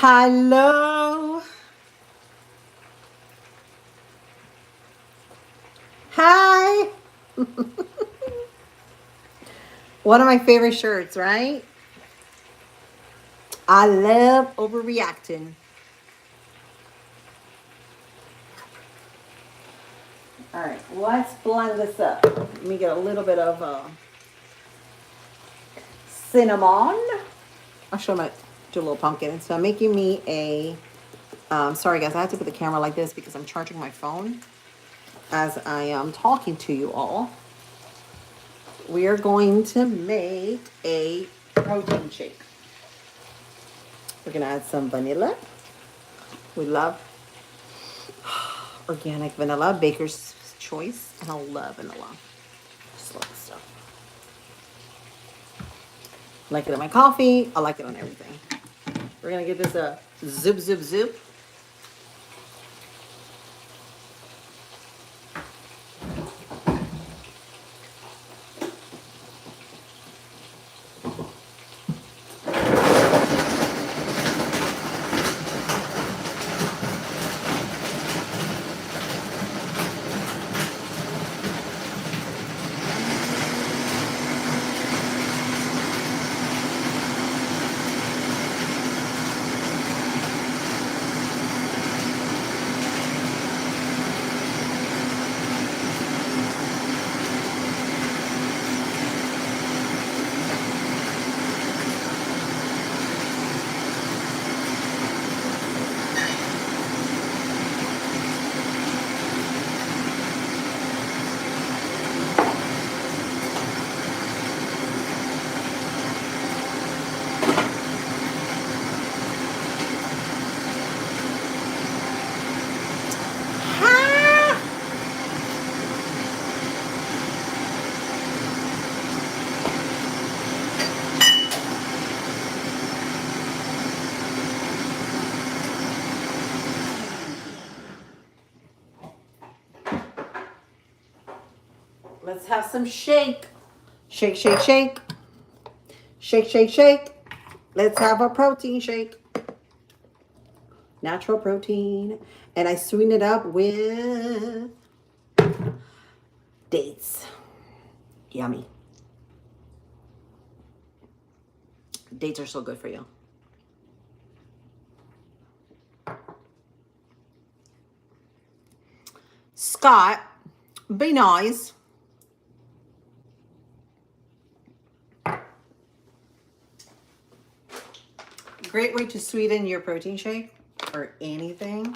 Hello. Hi. One of my favorite shirts, right? I love overreacting. All right, let's blend this up. Let me get a little bit of cinnamon. I'll show my do a little pumpkin. So I'm making me a. Sorry guys, I have to put the camera like this because I'm charging my phone as I am talking to you all. We are going to make a protein shake. We're gonna add some vanilla. We love organic vanilla, baker's choice, and I love vanilla. Just love this stuff. I like it in my coffee. I like it on everything. We're gonna give this a zip, zip, zip. Let's have some shake. Shake, shake, shake. Shake, shake, shake. Let's have a protein shake. Natural protein. And I sweeten it up with dates. Yummy. Dates are so good for you. Scott, be nice. Great way to sweeten your protein shake or anything.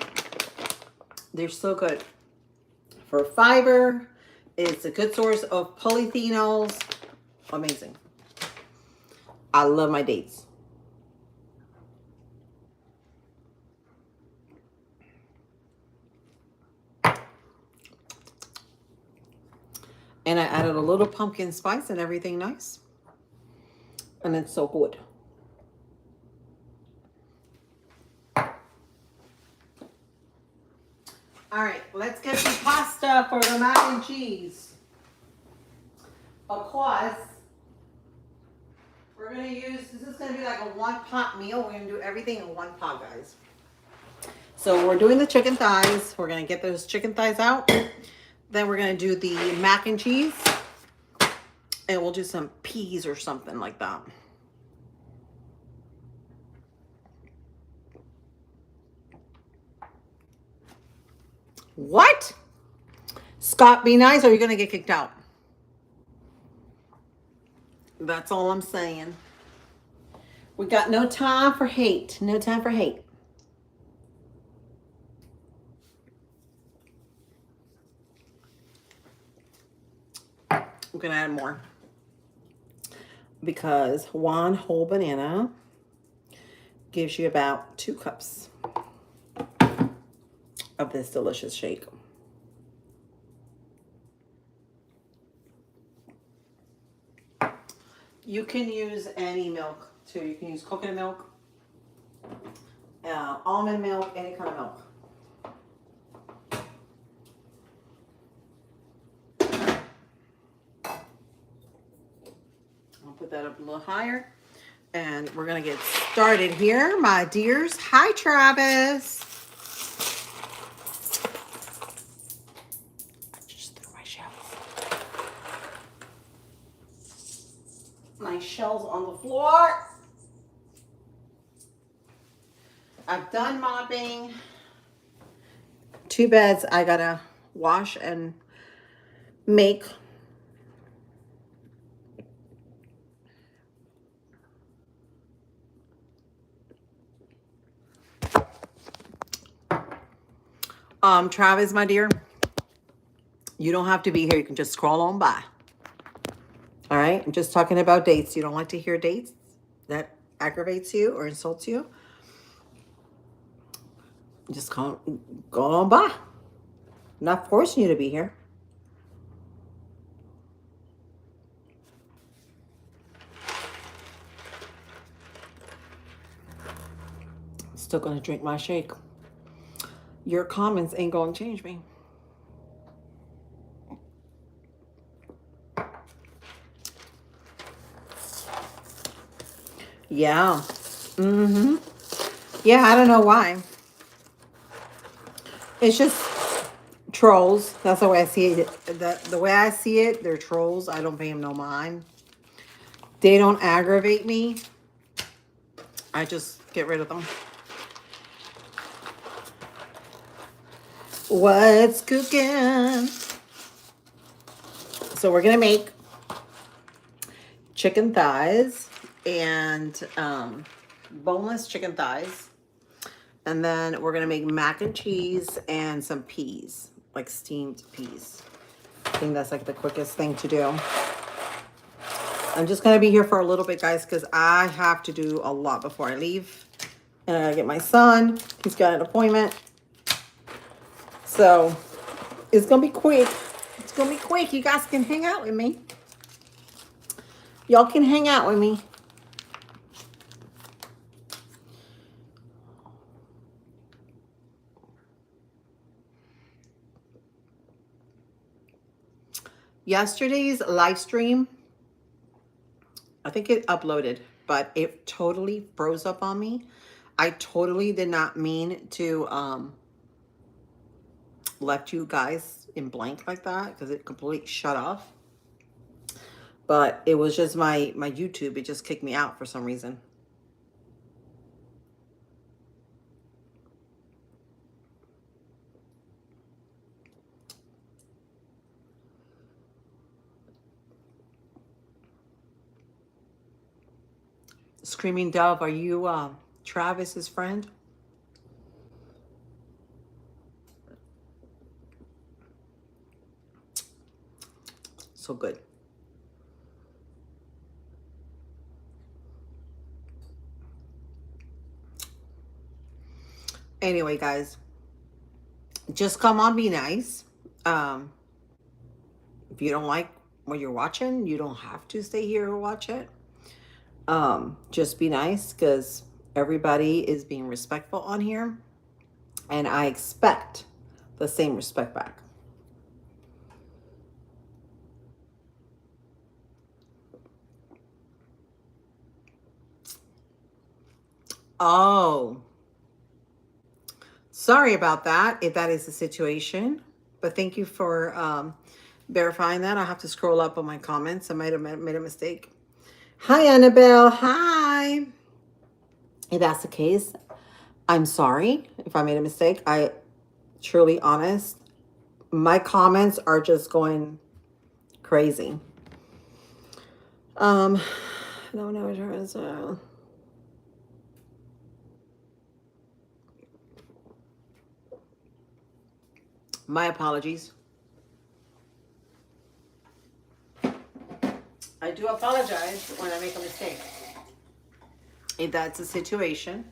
They're so good for fiber. It's a good source of polyphenols. Amazing. I love my dates. And I added a little pumpkin spice and everything nice. And it's so good. All right, let's get the pasta for the mac and cheese. Of course, we're gonna use, this is gonna be like a one pot meal. We're gonna do everything in one pot, guys. So we're doing the chicken thighs. We're gonna get those chicken thighs out. Then we're gonna do the mac and cheese. And we'll do some peas or something like that. What? Scott, be nice or you're gonna get kicked out. That's all I'm saying. We got no time for hate. No time for hate. I'm gonna add more because one whole banana gives you about 2 cups of this delicious shake. You can use any milk too. You can use coconut milk, almond milk, any kind of milk. I'll put that up a little higher. And we're going to get started here, my dears. Hi, Travis. Just threw my shells. My shells on the floor. I've done mopping. 2 beds I got to wash and make. Travis, my dear, you don't have to be here. You can just scroll on by. All right. I'm just talking about dates. You don't like to hear dates that aggravates you or insults you. Just go on by. I'm not forcing you to be here. Still gonna drink my shake. Your comments ain't gonna change me. Yeah. Yeah, I don't know why. It's just trolls. That's the way I see it. The way I see it, they're trolls. I don't pay them no mind. They don't aggravate me. I just get rid of them. What's cooking? So we're gonna make chicken thighs and boneless chicken thighs. And then we're gonna make mac and cheese and some peas, like steamed peas. I think that's like the quickest thing to do. I'm just gonna be here for a little bit, guys, because I have to do a lot before I leave. And I gotta get my son. He's got an appointment. So it's gonna be quick. It's gonna be quick. You guys can hang out with me. Y'all can hang out with me. Yesterday's live stream, I think it uploaded, but it totally froze up on me. I totally did not mean to left you guys in blank like that because it completely shut off. But it was just my YouTube. It just kicked me out for some reason. Screaming Dove, are you Travis's friend? So good. Anyway, guys, just come on, be nice. If you don't like what you're watching, you don't have to stay here or watch it. Just be nice because everybody is being respectful on here. And I expect the same respect back. Oh, sorry about that, if that is the situation. But thank you for verifying that. I'll have to scroll up on my comments. I might have made a mistake. Hi, Annabelle. Hi. If that's the case, I'm sorry if I made a mistake. I truly honest. My comments are just going crazy. No, my apologies. I do apologize when I make a mistake. If that's a situation.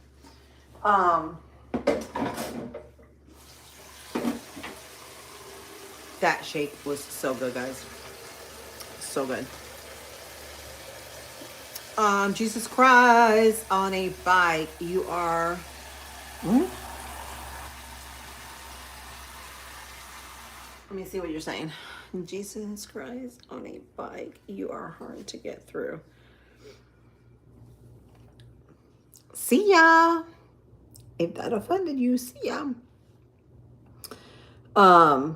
That shake was so good, guys. So good. Jesus Christ on a bike. You are. Let me see what you're saying. Jesus Christ on a bike. You are hard to get through. See ya. If that offended you, see ya. I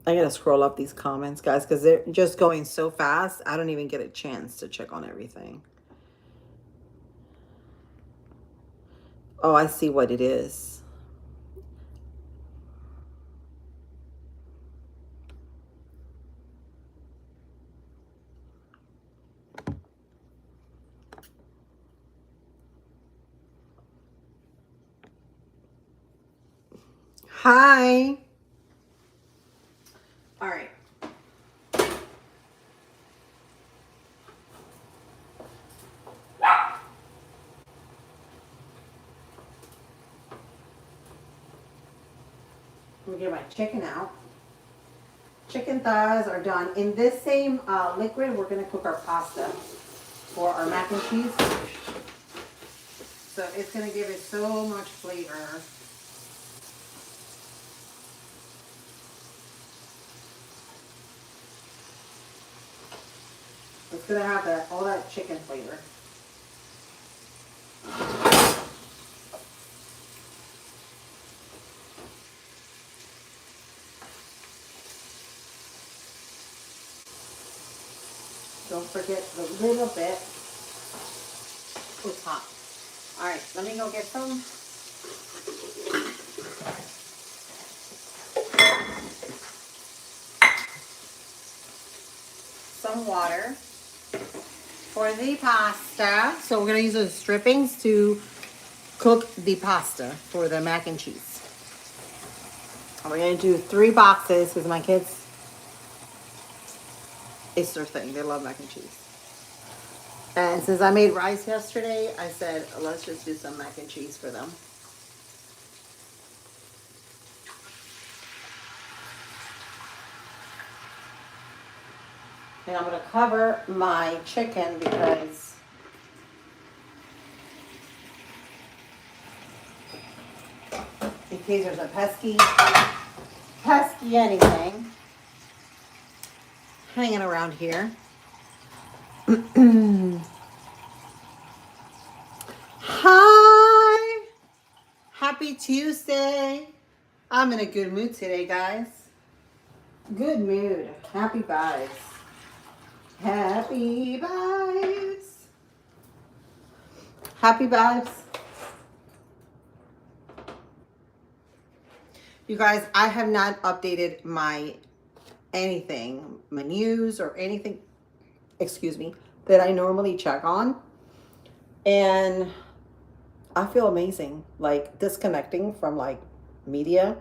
gotta scroll up these comments, guys, because they're just going so fast. I don't even get a chance to check on everything. Oh, I see what it is. Hi. All right. Let me get my chicken out. Chicken thighs are done. In this same liquid, we're gonna cook our pasta for our mac and cheese. So it's gonna give it so much flavor. It's gonna have all that chicken flavor. Don't forget the little bit. Oh, it's hot. All right, let me go get some water for the pasta. So we're gonna use those drippings to cook the pasta for the mac and cheese. We're gonna do 3 boxes because my kids, it's their thing. They love mac and cheese. And since I made rice yesterday, I said, let's just do some mac and cheese for them. And I'm gonna cover my chicken because in case there's a pesky anything hanging around here. Hi! Happy Tuesday. I'm in a good mood today, guys. Good mood. Happy vibes. Happy vibes. Happy vibes. You guys, I have not updated my news or anything, excuse me, that I normally check on. And I feel amazing. Like disconnecting from like media,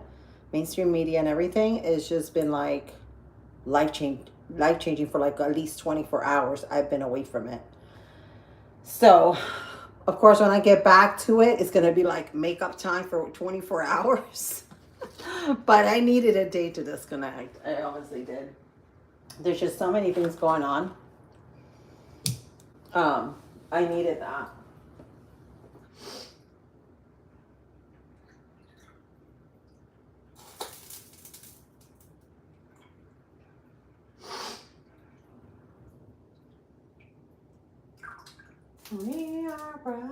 mainstream media and everything has just been like life changing for like at least 24 hours. I've been away from it. So of course, when I get back to it, it's going to be like makeup time for 24 hours. But I needed a day to disconnect. I honestly did. There's just so many things going on. I needed that. We are brothers.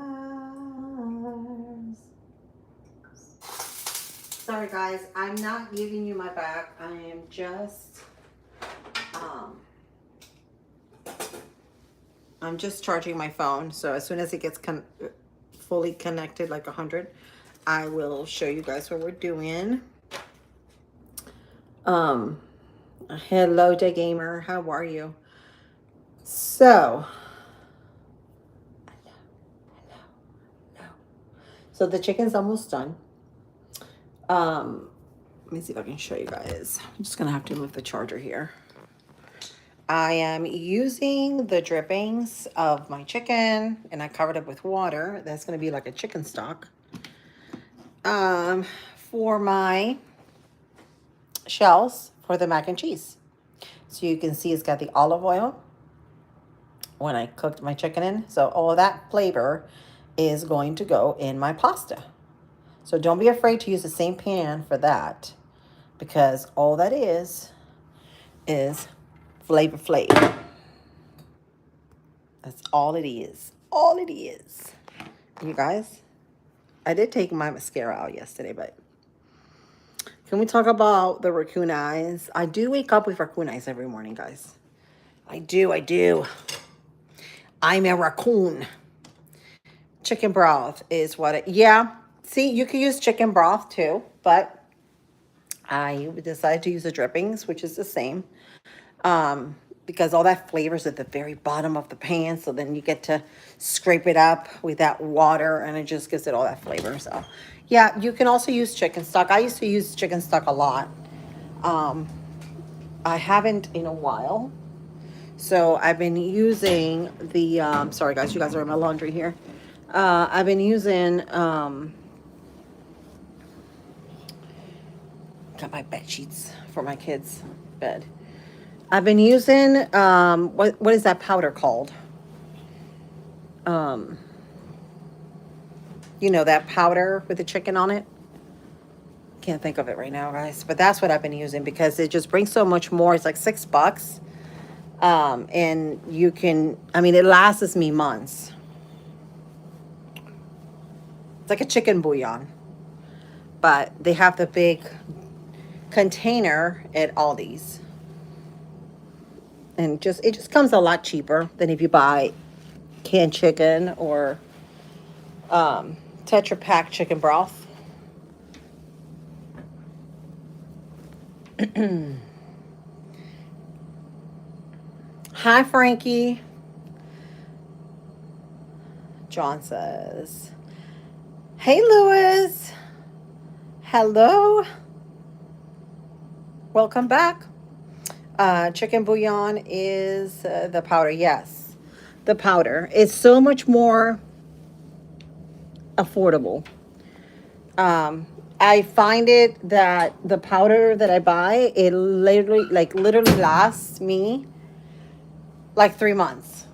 Sorry guys, I'm not giving you my back. I am just I'm just charging my phone. So as soon as it gets fully connected, like 100, I will show you guys what we're doing. Hello, Day Gamer. How are you? So, so the chicken's almost done. Let me see if I can show you guys. I'm just gonna have to move the charger here. I am using the drippings of my chicken and I covered it with water. That's gonna be like a chicken stock. For my shells for the mac and cheese. So you can see it's got the olive oil when I cooked my chicken in. So all that flavor is going to go in my pasta. So don't be afraid to use the same pan for that because all that is flavor. That's all it is. All it is. You guys, I did take my mascara out yesterday, but can we talk about the raccoon eyes? I do wake up with raccoon eyes every morning, guys. I do. I'm a raccoon. Chicken broth is what it, yeah. See, you could use chicken broth too, but I decided to use the drippings, which is the same. Because all that flavor's at the very bottom of the pan, so then you get to scrape it up with that water, and it just gives it all that flavor. So, yeah, you can also use chicken stock. I used to use chicken stock a lot. Um, I haven't in a while, so I've been using the. Sorry, guys, you guys are in my laundry here. I've been using. Got my bed sheets for my kids' bed. I've been using what is that powder called? Um, you know, that powder with the chicken on it. Can't think of it right now, guys. But that's what I've been using because it just brings so much more. It's like $6. And you can, I mean, it lasts me months. It's like a chicken bouillon. But they have the big container at Aldi's. And just it just comes a lot cheaper than if you buy canned chicken or Tetra Pak chicken broth. Hi, Frankie. John says, hey, Lewis. Hello. Welcome back. Chicken bouillon is the powder. Yes, the powder is so much more affordable. I find it that the powder that I buy, it literally lasts me like 3 months.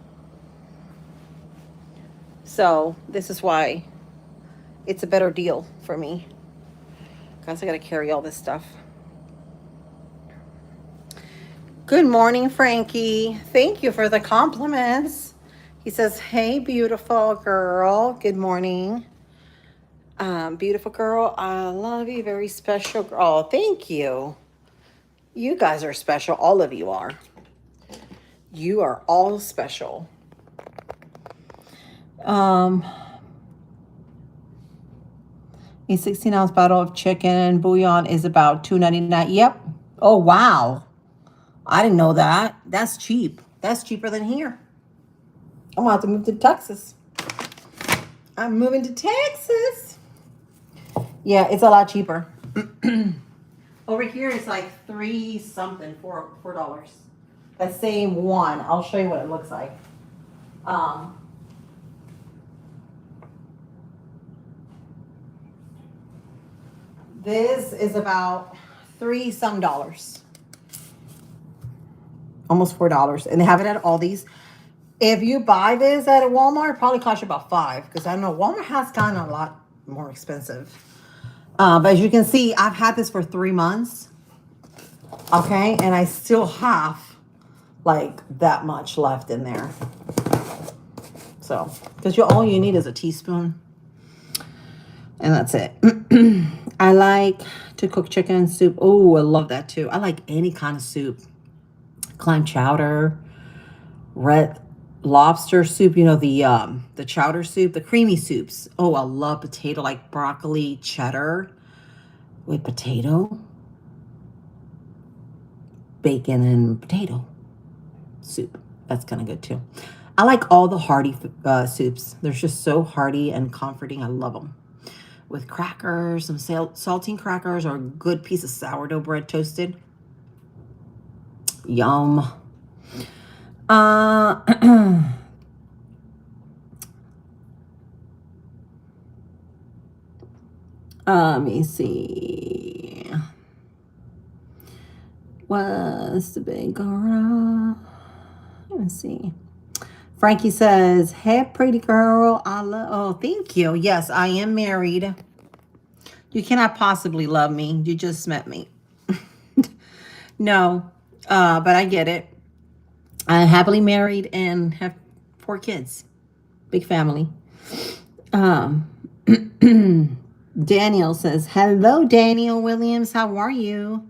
So this is why it's a better deal for me. Guys, I gotta carry all this stuff. Good morning, Frankie. Thank you for the compliments. He says, hey, beautiful girl. Good morning. Beautiful girl, I love you. Very special girl. Oh, thank you. You guys are special. All of you are. You are all special. A 16-ounce bottle of chicken bouillon is about $2.99. Yep. Oh, wow. I didn't know that. That's cheap. That's cheaper than here. I'm going to have to move to Texas. I'm moving to Texas. Yeah, it's a lot cheaper. Over here, it's like $3 something, $4. That same one. I'll show you what it looks like. This is about $3 some. Almost $4. And they have it at Aldi's. If you buy this at a Walmart, it probably costs you about $5. Because I know Walmart has gotten a lot more expensive. But as you can see, I've had this for 3 months. Okay. And I still have like that much left in there. So, because all you need is a teaspoon. And that's it. I like to cook chicken soup. Oh, I love that too. I like any kind of soup. Clam chowder, red lobster soup, you know, the chowder soup, the creamy soups. Oh, I love potato, like broccoli cheddar with potato, bacon and potato soup. That's kind of good too. I like all the hearty soups. They're just so hearty and comforting. I love them. With crackers, some saltine crackers, or a good piece of sourdough bread toasted. Yum. Let me see. What's the big girl? Let me see. Frankie says, hey, pretty girl. Oh, thank you. Yes, I am married. You cannot possibly love me. You just met me. No, but I get it. I'm happily married and have 4 kids. Big family. Um, Daniel says, hello, Daniel Williams. How are you?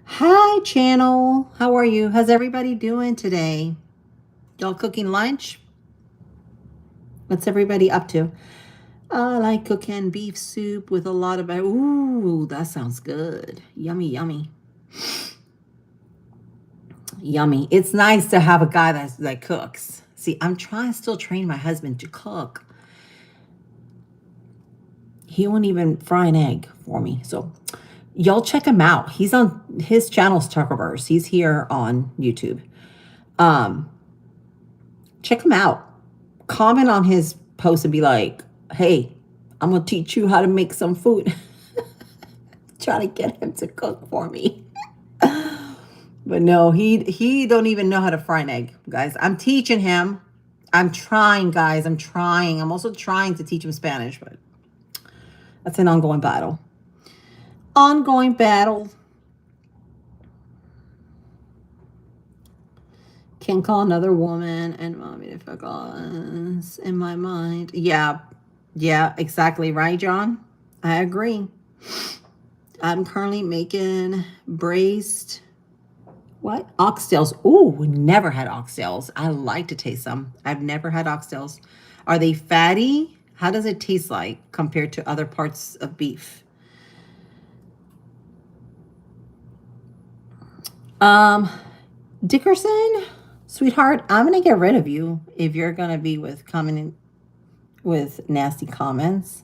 Hi, channel. How are you? How's everybody doing today? Y'all cooking lunch? What's everybody up to? I like cooking beef soup with a lot of... Ooh, that sounds good. Yummy, yummy. Yummy. It's nice to have a guy that cooks. See, I'm trying to still train my husband to cook. He won't even fry an egg for me. So y'all check him out. He's on his channel's Tuckerverse. He's here on YouTube. Check him out. Comment on his post and be like, hey, I'm gonna teach you how to make some food. Trying to get him to cook for me. But no, he don't even know how to fry an egg, guys. I'm teaching him. I'm trying, guys. I'm trying. I'm also trying to teach him Spanish, but that's an ongoing battle. Ongoing battle. Can't call another woman and mommy to fuck us in my mind. Yeah, exactly right, John. I agree. I'm currently making braised, what? Oxtails. Ooh, we never had oxtails. I like to taste some. I've never had oxtails. Are they fatty? How does it taste like compared to other parts of beef? Dickerson, sweetheart, I'm going to get rid of you if you're going to be coming in with nasty comments.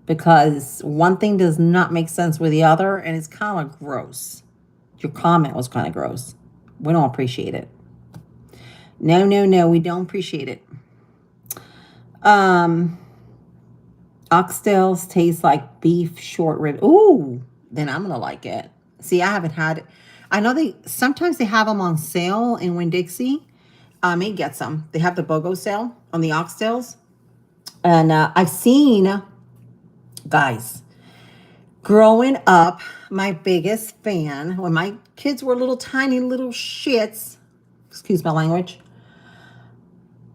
Because one thing does not make sense with the other, and it's kind of gross. Your comment was kind of gross. We don't appreciate it. No, we don't appreciate it. Oxtails taste like beef short rib. Ooh, then I'm gonna like it. See, I haven't had it. I know sometimes they have them on sale in Winn-Dixie. May get some. They have the BOGO sale on the oxtails, and I've seen, guys. Growing up, my biggest fan when my kids were little tiny little shits, excuse my language,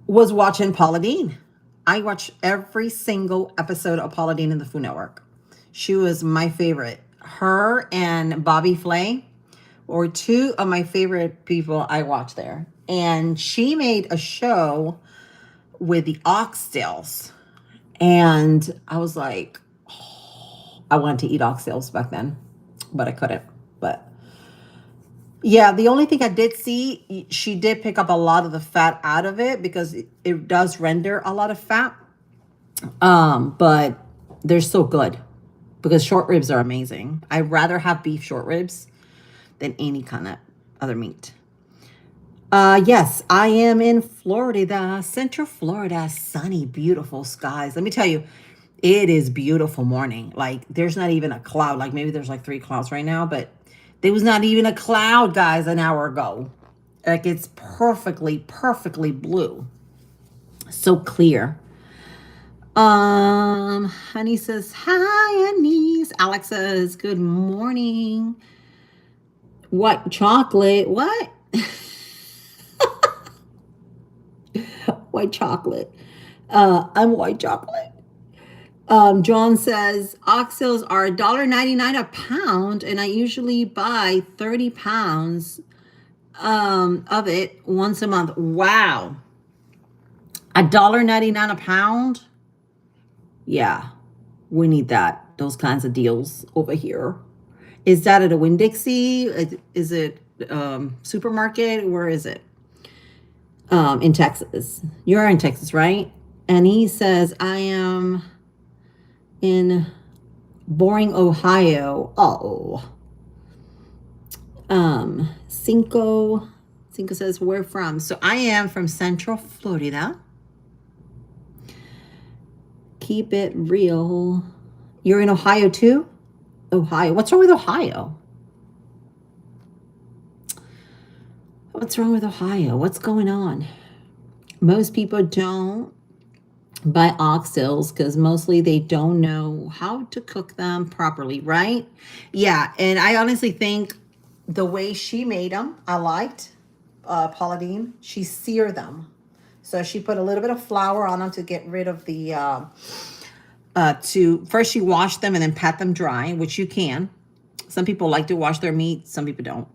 was watching Paula Deen. I watched every single episode of Paula Deen in the Food Network. She was my favorite. Her and Bobby Flay were two of my favorite people I watched there. And she made a show with the oxtails. And I was like, oh, I wanted to eat oxtails back then, but I couldn't. But yeah, the only thing I did see, she did pick up a lot of the fat out of it because it does render a lot of fat. But they're so good because short ribs are amazing. I'd rather have beef short ribs than any kind of other meat. Yes, I am in Florida, Central Florida, sunny, beautiful skies. Let me tell you, it is beautiful morning. Like there's not even a cloud. Like maybe there's like 3 clouds right now, but there was not even a cloud, guys, an hour ago. Like it's perfectly blue. So clear. Honey says, hi, Anise. Alex says, good morning. What chocolate? What? White chocolate. I'm white chocolate. John says, oxtails are $1.99 a pound, and I usually buy 30 pounds of it once a month. Wow. $1.99 a pound? Yeah, we need that. Those kinds of deals over here. Is that at a Winn-Dixie? Is it supermarket? Where is it? In Texas. You're in Texas, right? And he says, I am in Boring, Ohio. Oh. Cinco says, where from? So I am from Central Florida. Keep it real. You're in Ohio too? Ohio. What's wrong with Ohio? What's wrong with Ohio? What's going on? Most people don't buy oxtails because mostly they don't know how to cook them properly, right? Yeah, and I honestly think the way she made them, I liked Paula Deen. She seared them. So she put a little bit of flour on them to get rid of the, to first she washed them and then pat them dry, which you can. Some people like to wash their meat, some people don't.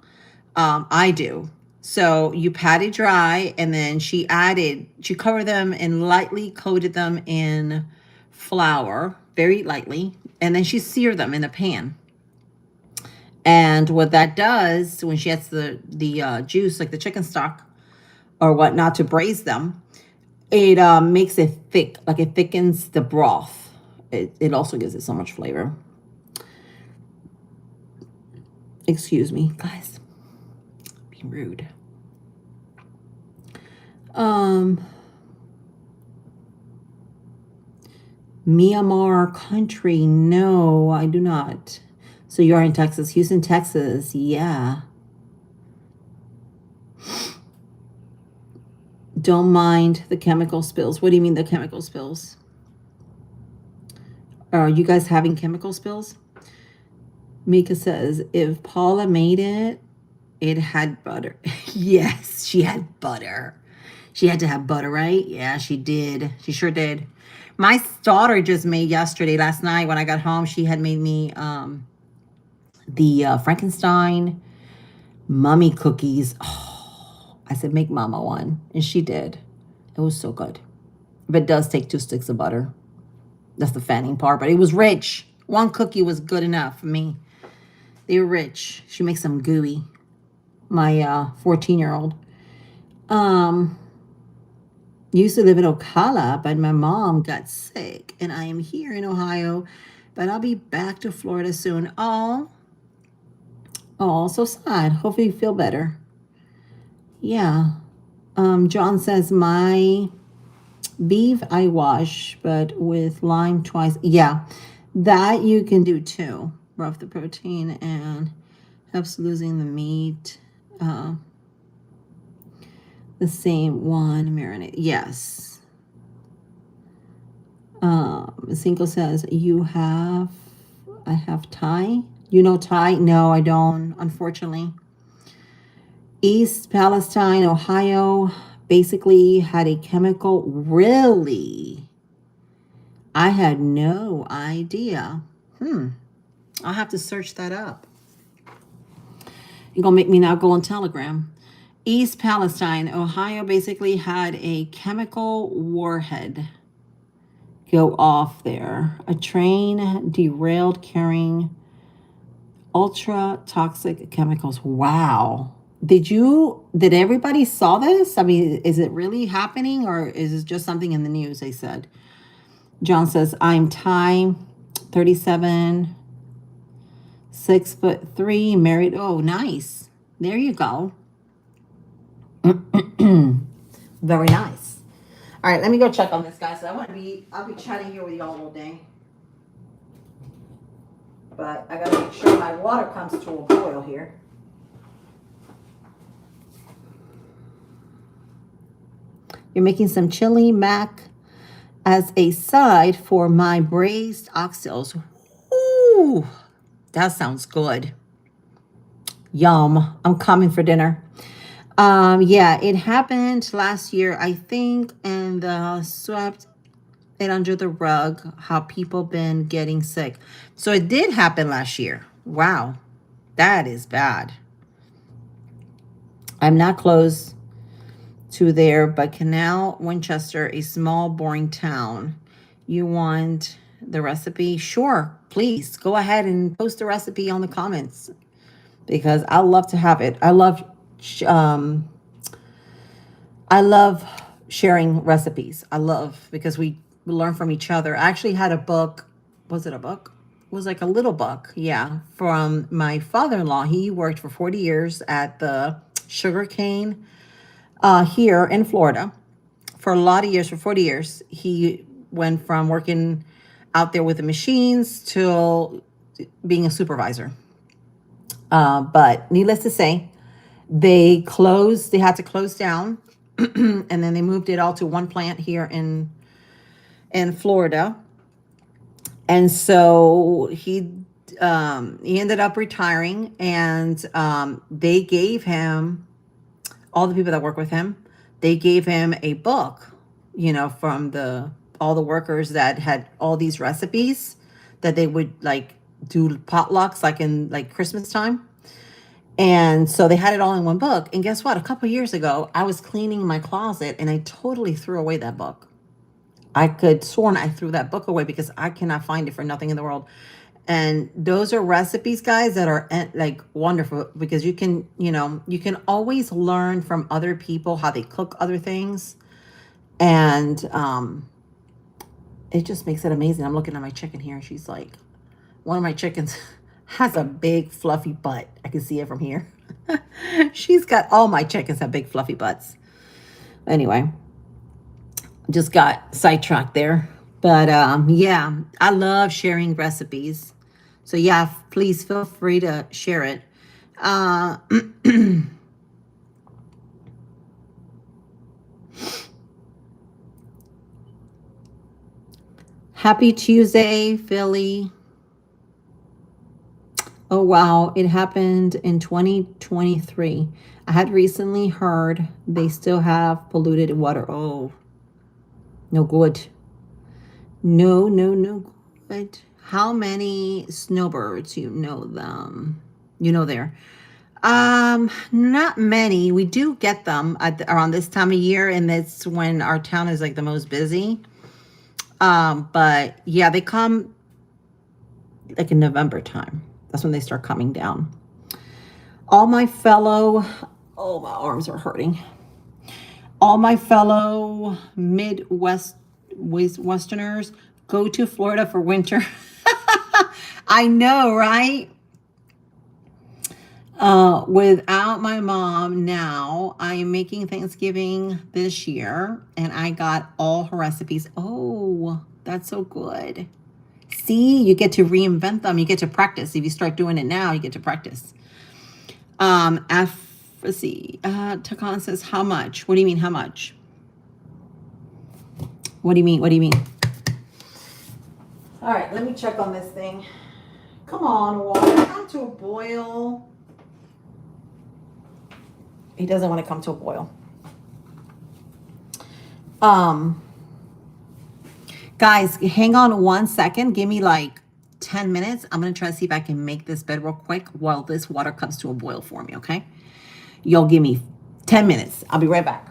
I do. So you pat it dry, and then she covered them and lightly coated them in flour, very lightly, and then she seared them in a pan. And what that does, when she adds the juice, like the chicken stock or whatnot, to braise them, it makes it thick, like it thickens the broth. It also gives it so much flavor. Excuse me, guys. Being rude. Myanmar country. No, I do not. So you are in Texas. Houston, Texas. Yeah. Don't mind the chemical spills. What do you mean the chemical spills? Are you guys having chemical spills? Mika says, if Paula made it, it had butter. Yes, she had butter. She had to have butter, right? Yeah, she did. She sure did. My daughter just made last night when I got home, she had made me the Frankenstein mummy cookies. Oh, I said, make mama one. And she did. It was so good. But it does take 2 sticks of butter. That's the fattening part. But it was rich. One cookie was good enough for me. They were rich. She makes them gooey. My 14-year-old. Used to live in Ocala, but my mom got sick. And I am here in Ohio. But I'll be back to Florida soon. Oh, so sad. Hopefully you feel better. Yeah. John says, my beef I wash, but with lime twice. Yeah, that you can do too. Rough the protein and helps losing the meat. The same one, marinate. Yes. Cinco says, I have Thai. You know Thai? No, I don't, unfortunately. East Palestine, Ohio, basically had a chemical. Really? I had no idea. I'll have to search that up. You're going to make me now go on Telegram. East Palestine, Ohio, basically had a chemical warhead go off there. A train derailed carrying ultra toxic chemicals. Wow. Did everybody saw this? I mean, is it really happening, or is it just something in the news, they said? John says, I'm Thai, 37, 6'3", married. Oh, nice. There you go. Very nice. All right, let me go check on this, guys. I'll be chatting here with y'all all day. But I gotta make sure my water comes to a boil here. You're making some chili mac as a side for my braised oxtails. Ooh, that sounds good. Yum. I'm coming for dinner. Yeah, it happened last year, I think, and swept it under the rug how people been getting sick. So it did happen last year. Wow, that is bad. I'm not close to there, but Canal, Winchester, a small, boring town. You want the recipe? Sure, please go ahead and post the recipe on the comments because I love to have it. I love sharing recipes. I love because we learn from each other. I actually had a book. Was it a book? It was like a little book. Yeah. From my father-in-law. He worked for 40 years at the sugarcane here in Florida. For a lot of years, for 40 years, he went from working out there with the machines to being a supervisor. But needless to say, they had to close down and then they moved it all to one plant here in Florida. And so he ended up retiring, and they gave him, all the people that work with him, they gave him a book, from all the workers that had all these recipes that they would like do potlucks like in like Christmas time. And so they had it all in one book. And guess what? A couple years ago, I was cleaning my closet and I totally threw away that book. I could sworn I threw that book away because I cannot find it for nothing in the world. And those are recipes, guys, that are like wonderful because you can always learn from other people how they cook other things. And it just makes it amazing. I'm looking at my chicken here. She's like, one of my chickens has a big fluffy butt. I can see it from here. She's got, all my chickens have big fluffy butts. Anyway, just got sidetracked there. But yeah, I love sharing recipes. So yeah, please feel free to share it. Uh, Happy Tuesday, Philly. Oh, wow. It happened in 2023. I had recently heard they still have polluted water. Oh, no good. No, no, no good. How many snowbirds you know them? You know there. Not many. We do get them around this time of year, and that's when our town is like the most busy. But yeah, they come like in November time. That's when they start coming down. All my fellow, oh, my arms are hurting. All my fellow Midwest Westerners, go to Florida for winter. I know, right? Without my mom now, I am making Thanksgiving this year and I got all her recipes. Oh, that's so good. See, you get to reinvent them. You get to practice. If you start doing it now, you get to practice. Let's see. Takan says, how much? What do you mean, how much? What do you mean? What do you mean? All right, let me check on this thing. Come on, water. Come to a boil. He doesn't want to come to a boil. Guys, hang on 1 second. Give me like 10 minutes. I'm going to try to see if I can make this bed real quick while this water comes to a boil for me, okay? You'll give me 10 minutes. I'll be right back.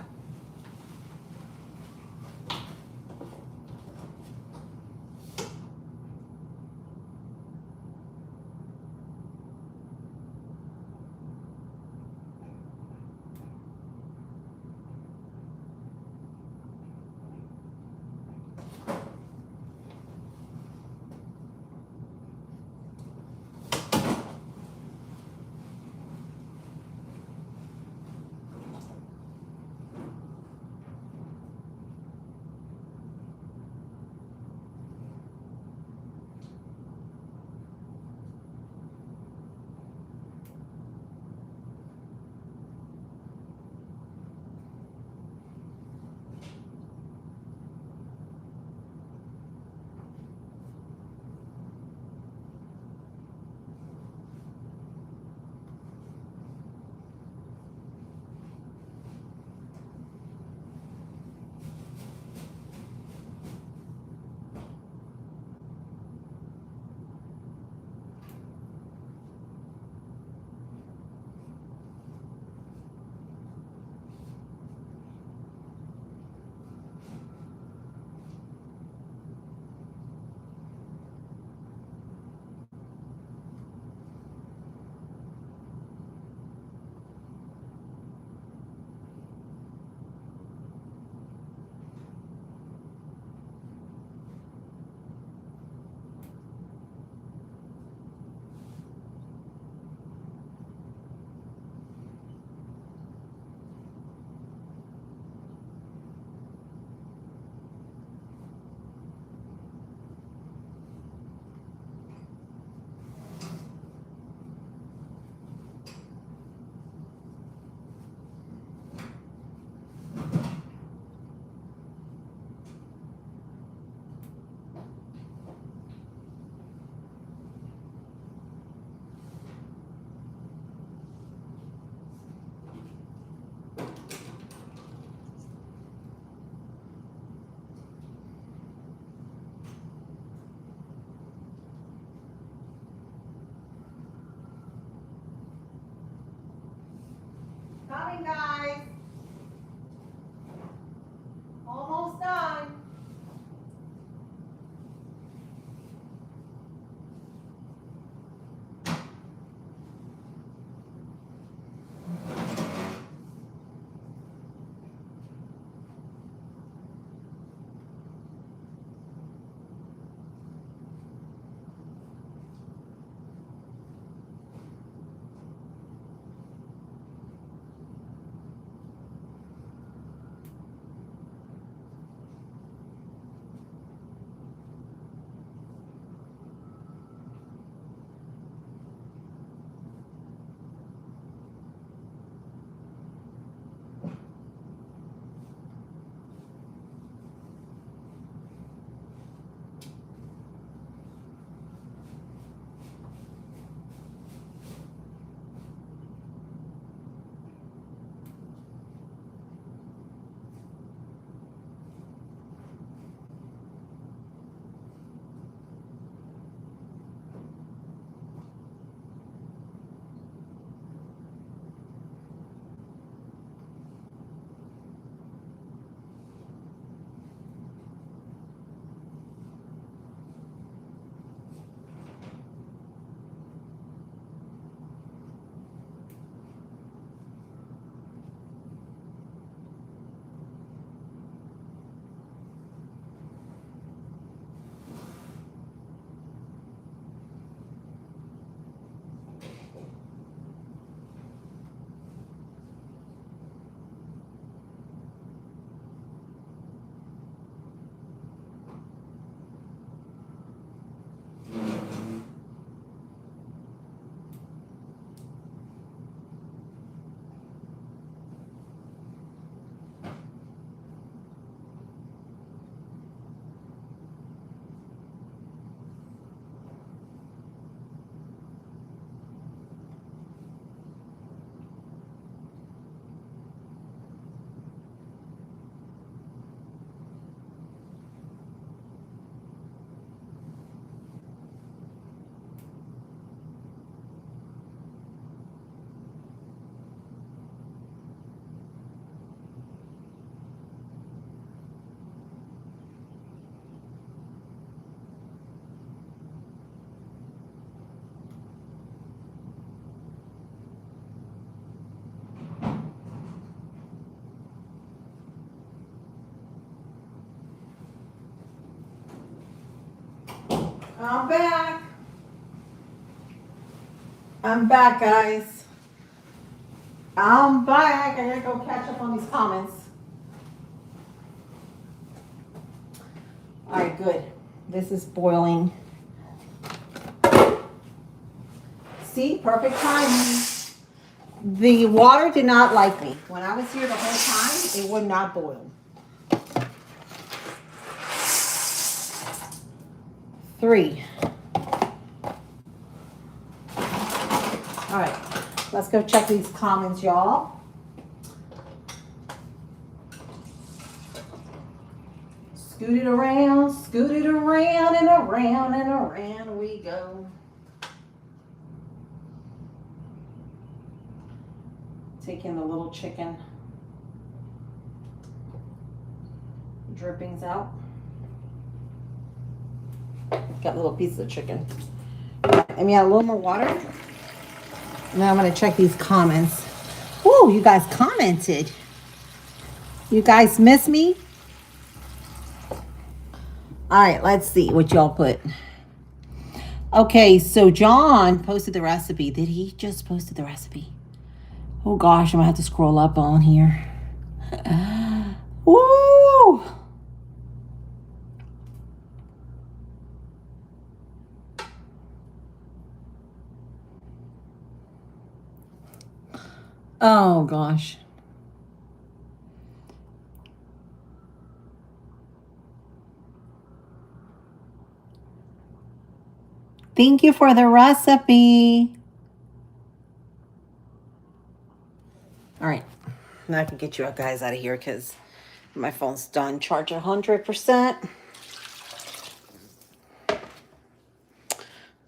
Coming, guys. Almost done. I'm back. I'm back, guys. I'm back. I gotta go catch up on these comments. All right, good. This is boiling. See, perfect timing. The water did not like me. When I was here the whole time, it would not boil. 3. All right, let's go check these comments, y'all. Scoot it around and around and around we go. Taking the little chicken drippings out. Got little pieces of chicken. Let me add a little more water. Now I'm going to check these comments. Whoa, you guys commented. You guys miss me? All right, let's see what y'all put. Okay, so John posted the recipe. Did he just posted the recipe? Oh gosh, I'm gonna have to scroll up on here. Woo! Oh gosh. Thank you for the recipe. All right, now I can get you guys out of here because my phone's done. Charge 100%. All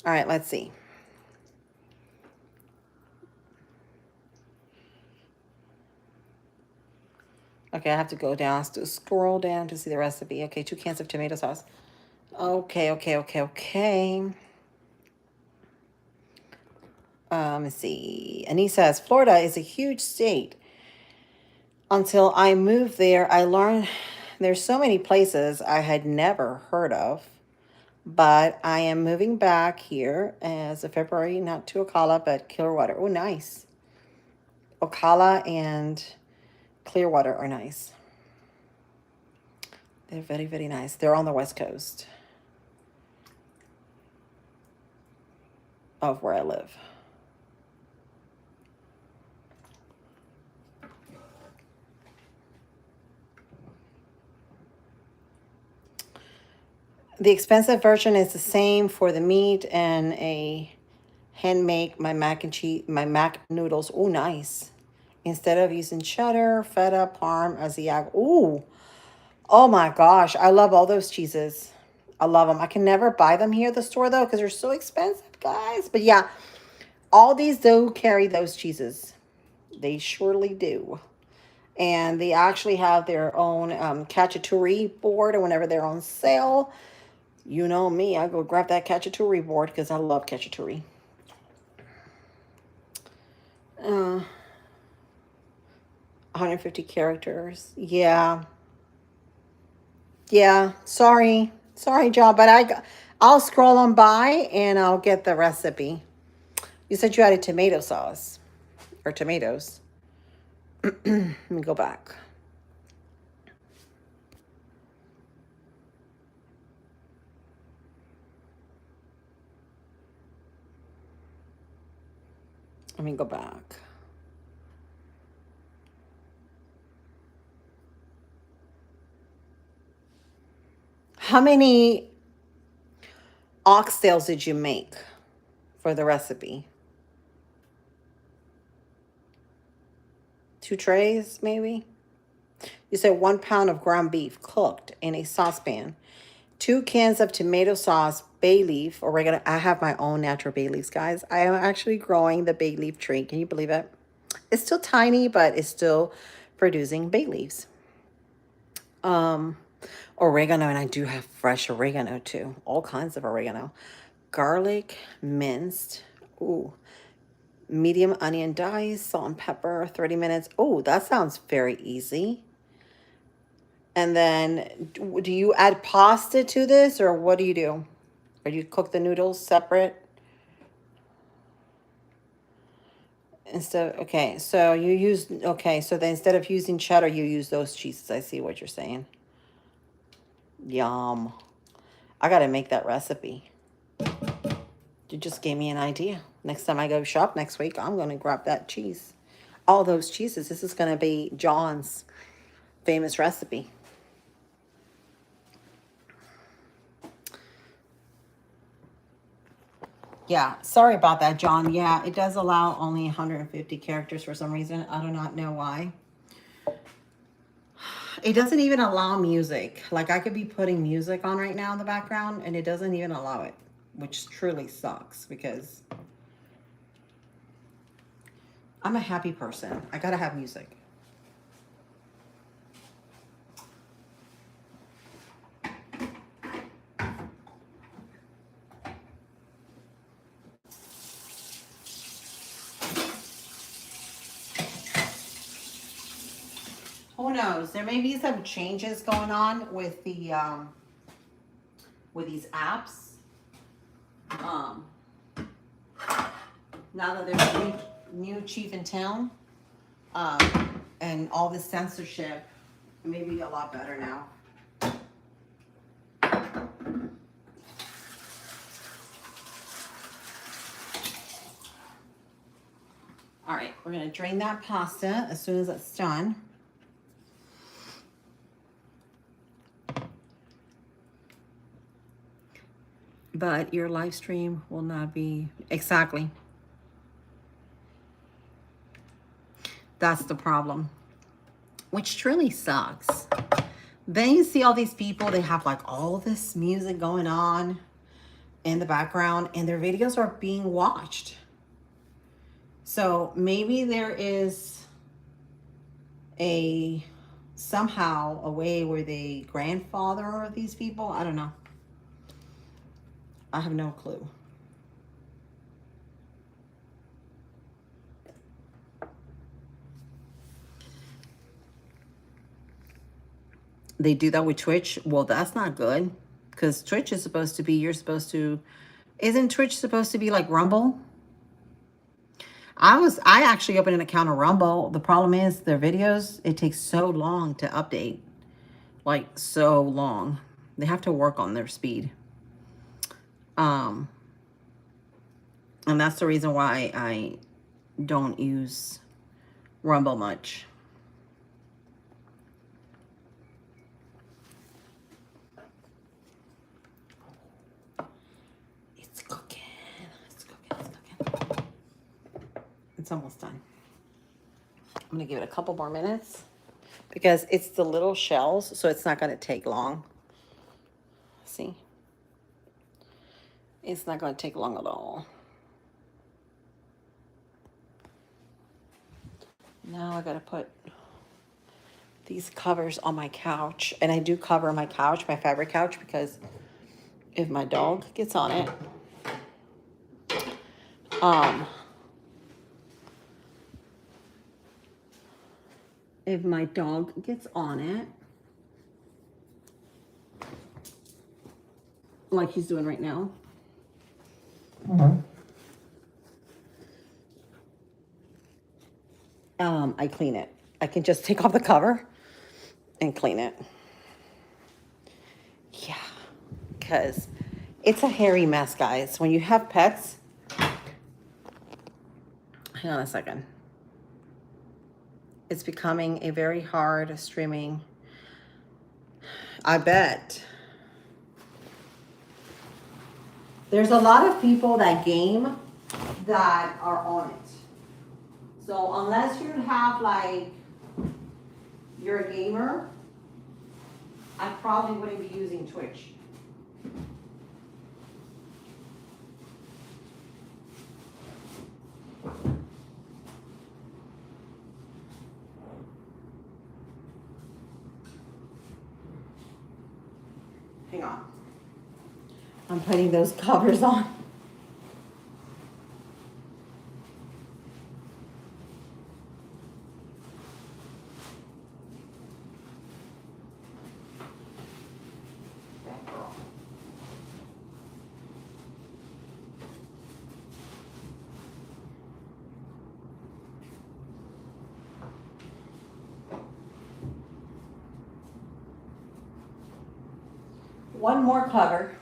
right, let's see. Okay, I have to go down, scroll down to see the recipe. Okay, 2 cans of tomato sauce. Okay, okay, okay, okay. Let's see. And he says, Florida is a huge state. Until I moved there, I learned there's so many places I had never heard of. But I am moving back here as of February, not to Ocala, but Clearwater. Oh, nice. Ocala and Clearwater are nice. They're very, very nice. They're on the West Coast of where I live. The expensive version is the same for the meat and a hand make my mac and cheese, my mac noodles. Oh, nice. Instead of using cheddar, feta, parm, Asiago. Ooh, oh my gosh. I love all those cheeses. I love them. I can never buy them here at the store though because they're so expensive, guys. But yeah, all these do carry those cheeses. They surely do. And they actually have their own cacciatore board, and whenever they're on sale, you know me, I go grab that cacciatore board because I love cacciatore. 150 characters. Yeah. Yeah. Sorry. Sorry, John, but I'll scroll on by and I'll get the recipe. You said you added tomato sauce or tomatoes. Let me go back. Let me go back. How many oxtails did you make for the recipe? 2 trays, maybe? You said 1 pound of ground beef cooked in a saucepan. 2 cans of tomato sauce, bay leaf, oregano. I have my own natural bay leaves, guys. I am actually growing the bay leaf tree. Can you believe it? It's still tiny, but it's still producing bay leaves. Oregano, and I do have fresh oregano too. All kinds of oregano. Garlic, minced. Ooh. Medium onion dice, salt and pepper, 30 minutes. Oh, that sounds very easy. And then do you add pasta to this or what do you do? Or do you cook the noodles separate? Okay, so you use, okay, so then instead of using cheddar, you use those cheeses. I see what you're saying. Yum. I got to make that recipe. You just gave me an idea. Next time I go shop next week, I'm going to grab that cheese. All those cheeses. This is going to be John's famous recipe. Yeah, sorry about that, John. Yeah, it does allow only 150 characters for some reason. I do not know why. It doesn't even allow music. Like I could be putting music on right now in the background and it doesn't even allow it, which truly sucks because I'm a happy person. I gotta have music. Who knows? There may be some changes going on with the with these apps. Um, now that there's a new chief in town, and all this censorship, may be a lot better now. All right, we're gonna drain that pasta as soon as it's done. But your live stream will not be exactly. That's the problem, which truly sucks. Then you see all these people, they have like all this music going on in the background and their videos are being watched. So maybe there is a somehow a way where they grandfather these people. I don't know. I have no clue. They do that with Twitch. Well, that's not good because Twitch is supposed to be, you're supposed to, isn't Twitch supposed to be like Rumble? I actually opened an account on Rumble. The problem is their videos, it takes so long to update. Like so long. They have to work on their speed. Um, and that's the reason why I don't use Rumble much. It's cooking. It's cooking. It's cooking. It's almost done. I'm going to give it a couple more minutes because it's the little shells, so it's not going to take long. See? It's not going to take long at all. Now I got to put these covers on my couch. And I do cover my couch, my fabric couch, because if my dog gets on it, if my dog gets on it, like he's doing right now, I clean it. I can just take off the cover and clean it. Yeah, because it's a hairy mess, guys. When you have pets, hang on a second. It's becoming a very hard streaming. I bet. There's a lot of people that game that are on it. So unless you have like, you're a gamer, I probably wouldn't be using Twitch. Hang on. I'm putting those covers on. One more cover.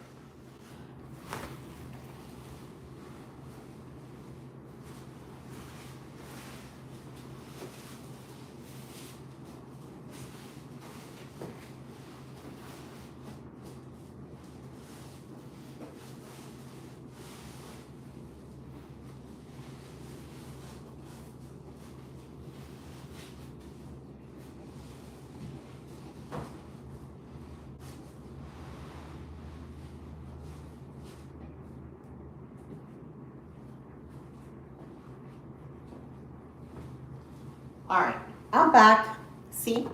All right, I'm back. See?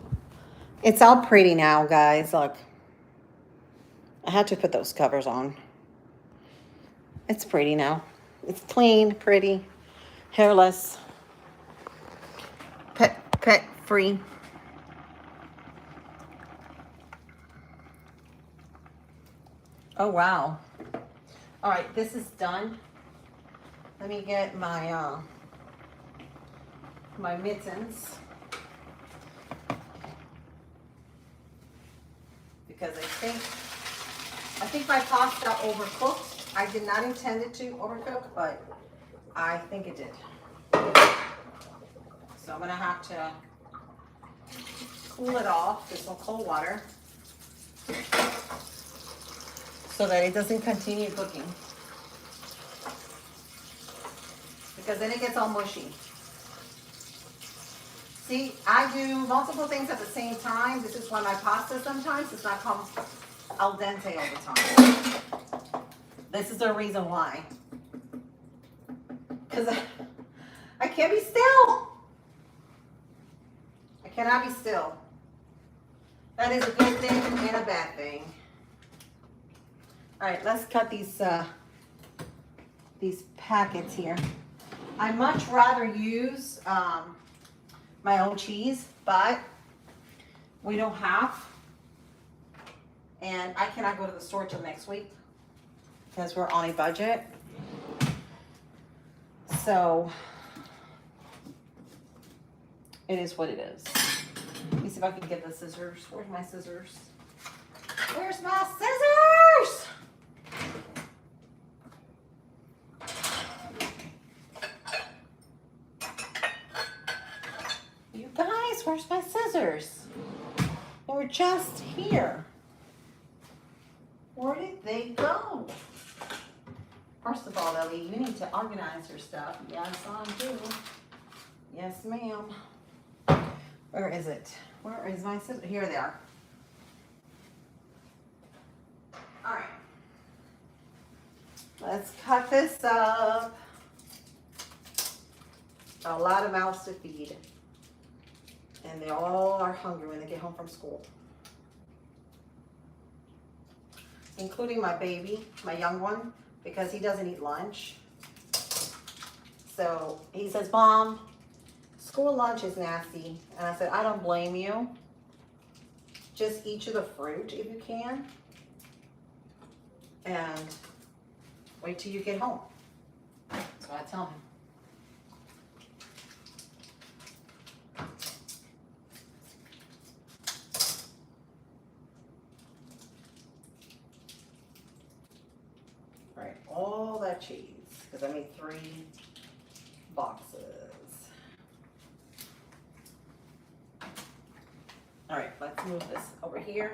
It's all pretty now, guys. Look. I had to put those covers on. It's pretty now. It's clean, pretty, hairless, pet free. Oh, wow. All right, this is done. Let me get my my mittens. Because I think my pasta overcooked. I did not intend it to overcook, but I think it did. So I'm gonna have to cool it off with some cold water so that it doesn't continue cooking. Because then it gets all mushy. See, I do multiple things at the same time. This is why my pasta sometimes does not come al dente all the time. This is the reason why. Because I can't be still. I cannot be still. That is a good thing and a bad thing. All right, let's cut these packets here. I much rather use my own cheese, but we don't have. And I cannot go to the store till next week because we're on a budget. So it is what it is. Let me see if I can get the scissors. Where's my scissors? Where's my scissors? You guys, where's my scissors? They were just here. Where did they go? First of all, Ellie, you need to organize your stuff. Yes, I do. Yes, ma'am. Where is it? Where is my scissors? Here they are. All right. Let's cut this up. A lot of mouths to feed. And they all are hungry when they get home from school. Including my baby, my young one, because he doesn't eat lunch. So he says, Mom, school lunch is nasty. And I said, I don't blame you. Just eat you the fruit if you can. And wait till you get home. That's what I tell him. All right, all that cheese, because I made 3 boxes. All right, let's move this over here.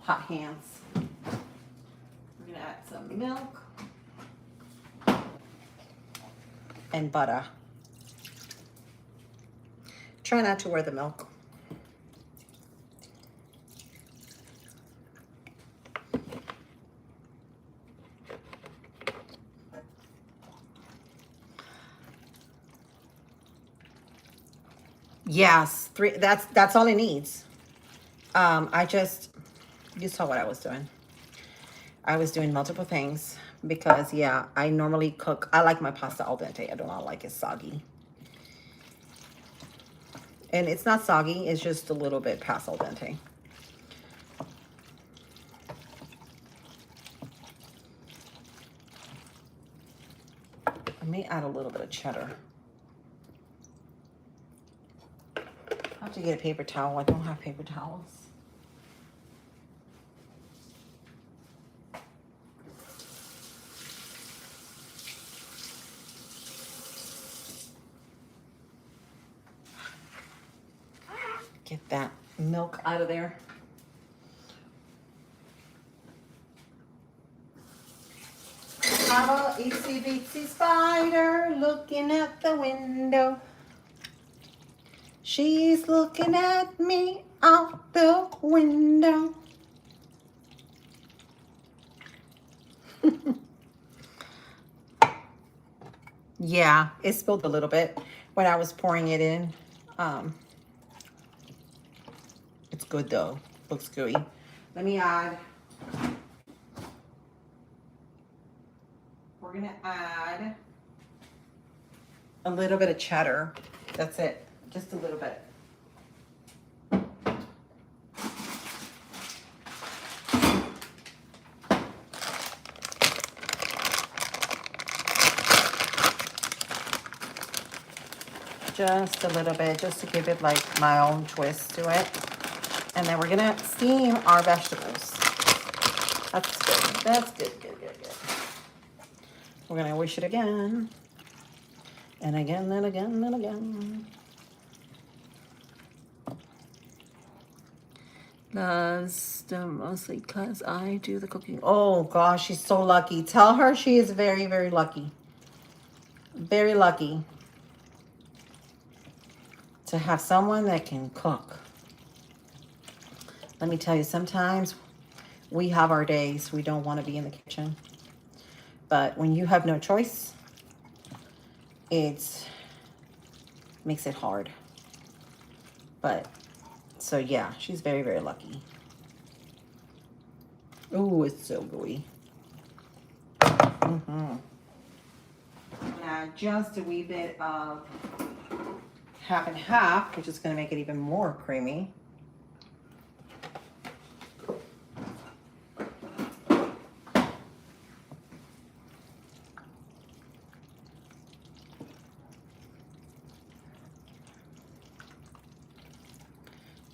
Hot hands. We're gonna add some milk and butter. Try not to wear the milk. Yes, 3. That's all it needs. You saw what I was doing. I was doing multiple things because, yeah, I normally cook. I like my pasta al dente. I do not like it soggy. And it's not soggy. It's just a little bit past al dente. I may add a little bit of cheddar. I have to get a paper towel. I don't have paper towels. Get that milk out of there. Have a itsy bitsy spider looking at the window. She's looking at me out the window. Yeah, it spilled a little bit when I was pouring it in. It's good though. Looks gooey. Let me add. We're gonna add a little bit of cheddar. That's it. Just a little bit. Just a little bit, just to give it like my own twist to it. And then we're gonna steam our vegetables. That's good. That's good, good, good, good. We're gonna wish it again. And again, and again, and again. That's mostly because I do the cooking. Oh gosh, she's so lucky. Tell her she is very, very lucky. Very lucky to have someone that can cook. Let me tell you, sometimes we have our days we don't want to be in the kitchen. But when you have no choice, it's makes it hard. But, so yeah, she's very, very lucky. Oh, it's so gooey. Mm-hmm. Now, just a wee bit of half and half, which is going to make it even more creamy.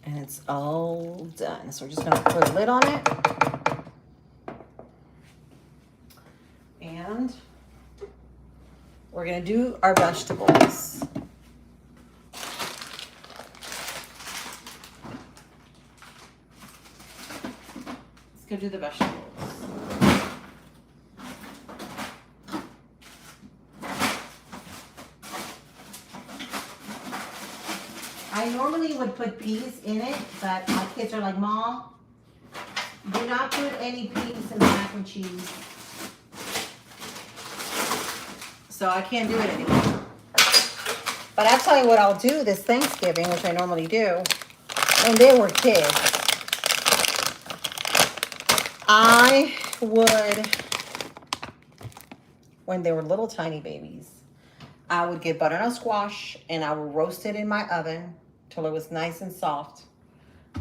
And it's all done. So we're just gonna put a lid on it. And we're gonna do our vegetables. Let's go do the vegetables. I normally would put peas in it, but my kids are like, Mom, do not put any peas in the mac and cheese. So I can't do it anymore. But I'll tell you what I'll do this Thanksgiving, which I normally do, when they were kids. I would, when they were little tiny babies, I would get butternut squash and I would roast it in my oven till it was nice and soft.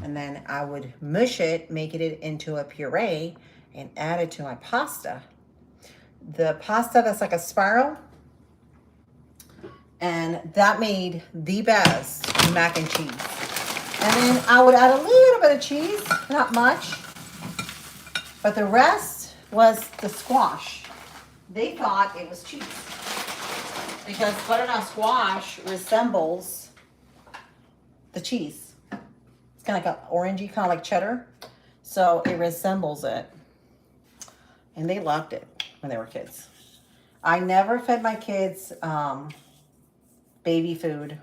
And then I would mush it, making it into a puree and add it to my pasta. The pasta that's like a spiral, and that made the best mac and cheese. And then I would add a little bit of cheese, not much, but the rest was the squash. They thought it was cheese because butternut squash resembles the cheese. It's kind of like an orangey, kind of like cheddar. So it resembles it. And they loved it when they were kids. I never fed my kids baby food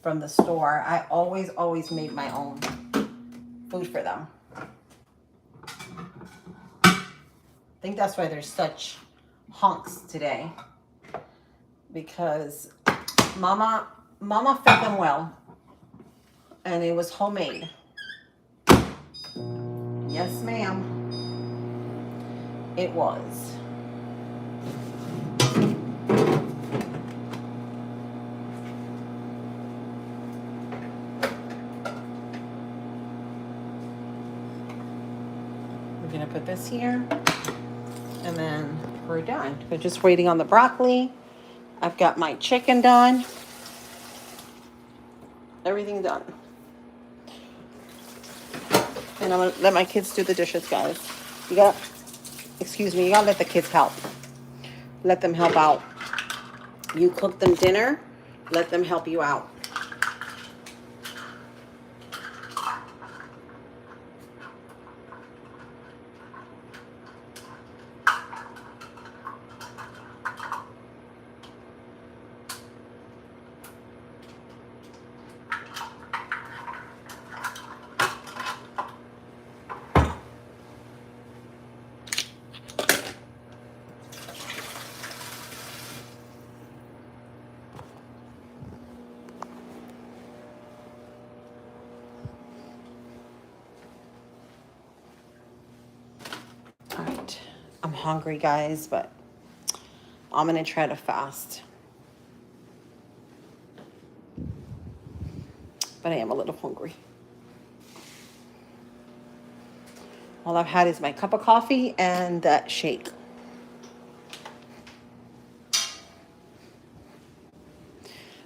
from the store. I always made my own food for them. I think that's why they're such hunks today. Because mama fed them well. And it was homemade. Yes, ma'am. It was. We're gonna put this here, and then we're done. We're just waiting on the broccoli. I've got my chicken done. Everything done. And I'm gonna let my kids do the dishes, guys. You gotta let the kids help. Let them help out. You cook them dinner, let them help you out. All right, I'm hungry, guys, but I'm gonna try to fast. But I am a little hungry. All I've had is my cup of coffee and that shake.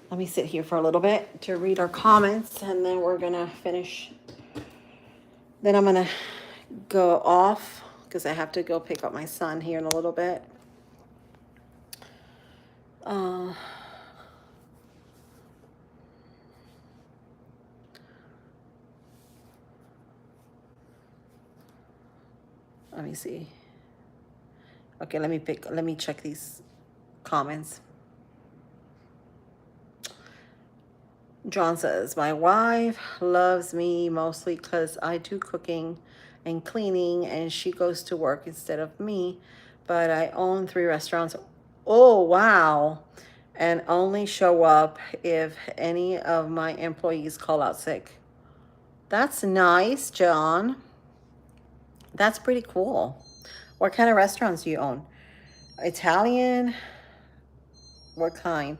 Let me sit here for a little bit to read our comments, and then we're gonna finish. Then I'm gonna go off because I have to go pick up my son here in a little bit. Let me see. Okay, let me check these comments. John says, my wife loves me mostly because I do cooking and cleaning and she goes to work instead of me, but I own 3 restaurants. Oh, wow. and only show up if any of my employees call out sick. That's nice, John. That's pretty cool. What kind of restaurants do you own? Italian? What kind?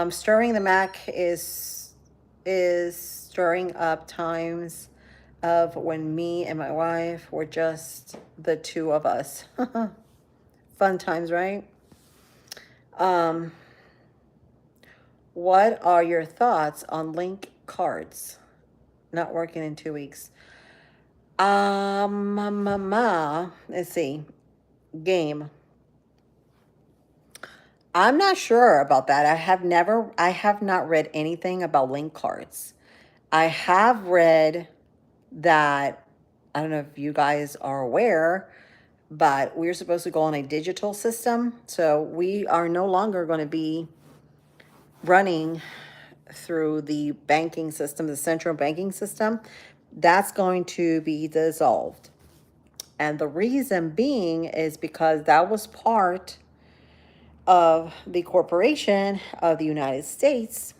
Stirring the mac is stirring up times of when me and my wife were just the two of us. Fun times, right? Um, what are your thoughts on link cards not working in 2 weeks? Let's see. Game. I'm not sure about that. I have not read anything about link cards. I have read that, I don't know if you guys are aware, but we're supposed to go on a digital system. So we are no longer going to be running through the banking system, the central banking system. That's going to be dissolved. And the reason being is because that was part of the corporation of the United States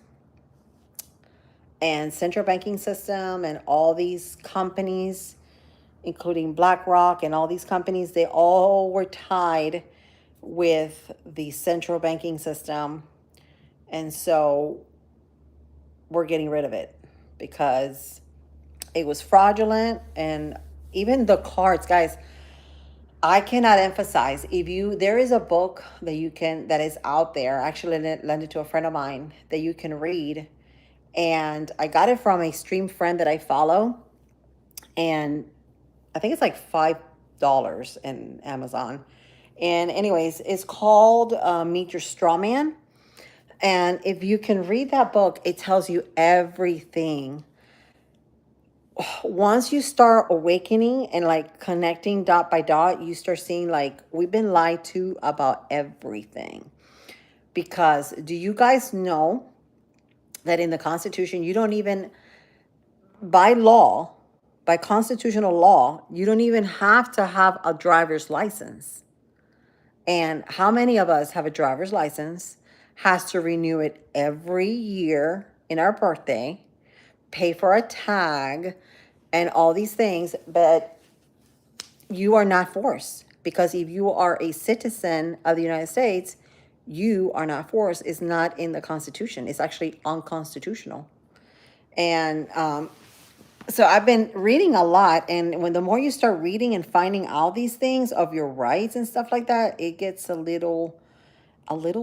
and central banking system and all these companies, including BlackRock and all these companies, they all were tied with the central banking system. And so we're getting rid of it because it was fraudulent. And even the cards, guys, I cannot emphasize, if you, there is a book that you can, that is out there, actually lend it to a friend of mine, that you can read. And I got it from a stream friend that I follow, and I think it's like $5 in Amazon. And anyways, it's called Meet Your Straw Man. And if you can read that book, it tells you everything. Once you start awakening and like connecting dot by dot, you start seeing like we've been lied to about everything. Because do you guys know that in the Constitution, you don't even, by law, by constitutional law, you don't even have to have a driver's license. And how many of us have a driver's license, has to renew it every year in our birthday, pay for a tag, and all these things, but you are not forced, because if you are a citizen of the United States, you are not forced. It's not in the Constitution. It's actually unconstitutional. And so I've been reading a lot, and when the more you start reading and finding out these things of your rights and stuff like that, it gets a little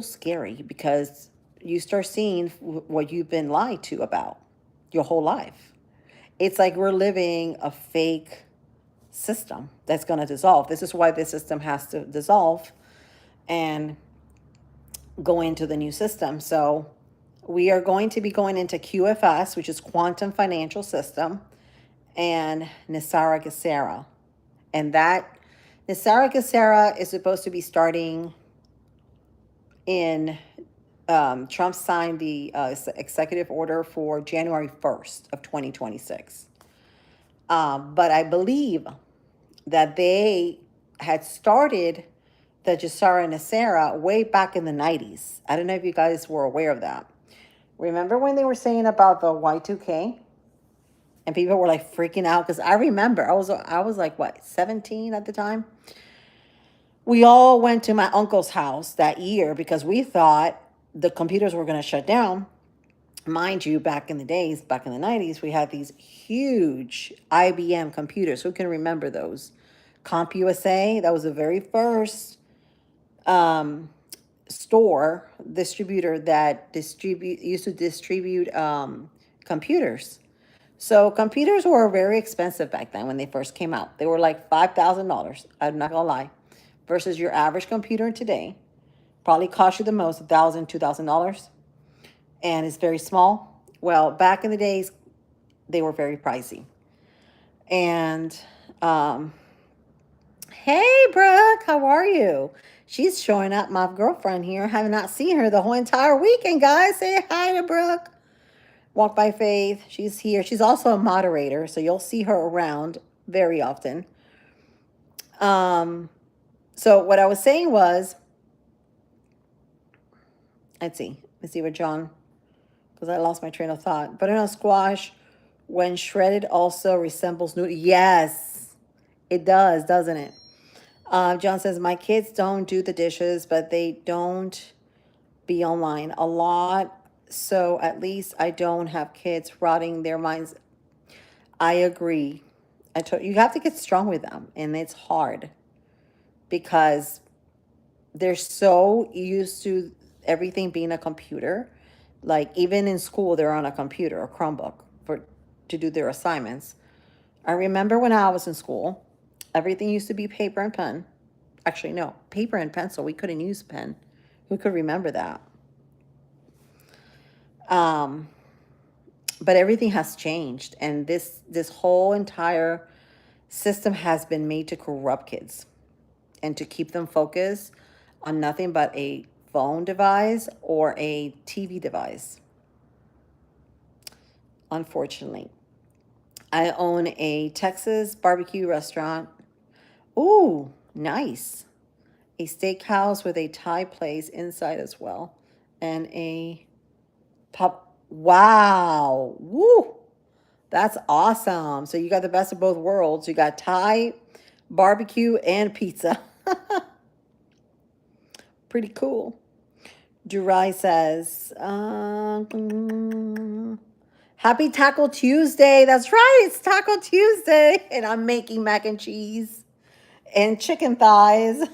scary, because you start seeing what you've been lied to about your whole life. It's like we're living a fake system that's going to dissolve. This is why this system has to dissolve and go into the new system. So we are going to be going into QFS, which is Quantum Financial System, and Nisara Gesera. And that Nisara Gesera is supposed to be starting in, Trump signed the executive order for January 1st of 2026. But I believe that they had started the Gesera Nisara way back in the 90s. I don't know if you guys were aware of that. Remember when they were saying about the Y2K? And people were like freaking out, because I remember I was like, what, 17 at the time? We all went to my uncle's house that year because we thought the computers were going to shut down. Mind you, back in the days, back in the 90s, we had these huge IBM computers. Who can remember those? CompUSA, that was the very first store distributor that used to distribute computers. So computers were very expensive back then when they first came out. They were like $5,000. I'm not gonna lie, versus your average computer today probably cost you the most $1,000, $2,000, and it's very small. Well, back in the days, they were very pricey. And hey, Brooke, how are you? She's showing up, my girlfriend here. I have not seen her the whole entire weekend, guys. Say hi to Brooke. Walk by Faith. She's here. She's also a moderator, so you'll see her around very often. So what I was saying was, Let's see. Let's see what John, because I lost my train of thought. Butternut squash, when shredded, also resembles noodle. Yes, it does, doesn't it? John says, my kids don't do the dishes, but they don't be online a lot. So at least I don't have kids rotting their minds. I agree. You have to get strong with them, and it's hard because they're so used to everything being a computer. Like even in school, they're on a computer, a Chromebook for to do their assignments. I remember when I was in school, everything used to be paper and pen. Actually, no, paper and pencil. We couldn't use pen. Who could remember that? Um, but everything has changed, and this whole entire system has been made to corrupt kids and to keep them focused on nothing but a phone device or a TV device. Unfortunately, I own a Texas barbecue restaurant. Ooh, nice. A steakhouse with a Thai place inside as well, and a pub. Wow. Woo. That's awesome. So you got the best of both worlds. You got Thai, barbecue, and pizza. Pretty cool. Durai says, Happy Taco Tuesday. That's right. It's Taco Tuesday. And I'm making mac and cheese and chicken thighs.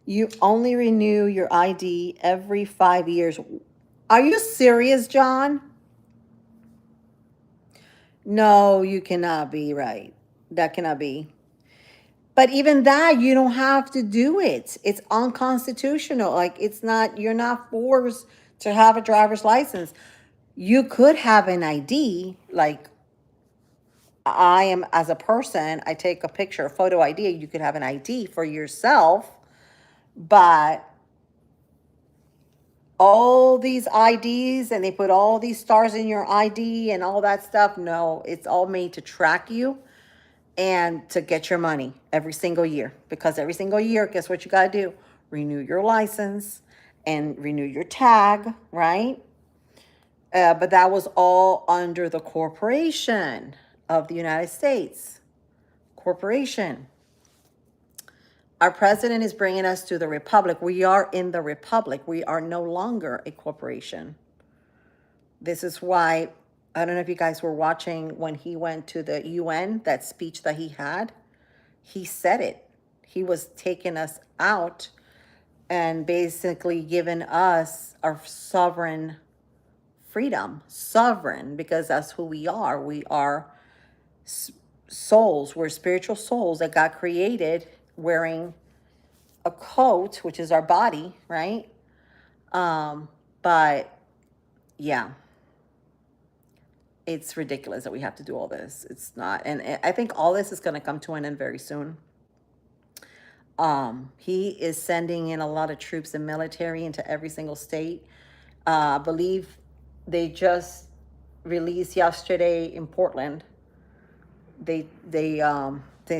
You only renew your ID every 5 years. Are you serious, John? No, you cannot be right. That cannot be. But even that, you don't have to do it. It's unconstitutional. Like, it's not, you're not forced to have a driver's license. You could have an ID, like I am as a person, I take a picture, a photo ID, you could have an ID for yourself, but all these IDs and they put all these stars in your ID and all that stuff, no, it's all made to track you and to get your money every single year. Because every single year, guess what you got to do? Renew your license and renew your tag, right? But that was all under the corporation of the United States. Corporation. Our president is bringing us to the republic. We are in the republic. We are no longer a corporation. This is why, I don't know if you guys were watching when he went to the UN, that speech that he had. He said it. He was taking us out and basically giving us our sovereign freedom. Sovereign, because that's who we are. We are souls. We're spiritual souls that got created wearing a coat, which is our body, right? But yeah, it's ridiculous that we have to do all this. It's not, and I think all this is going to come to an end very soon. He is sending in a lot of troops and military into every single state. I believe they just released yesterday in Portland. They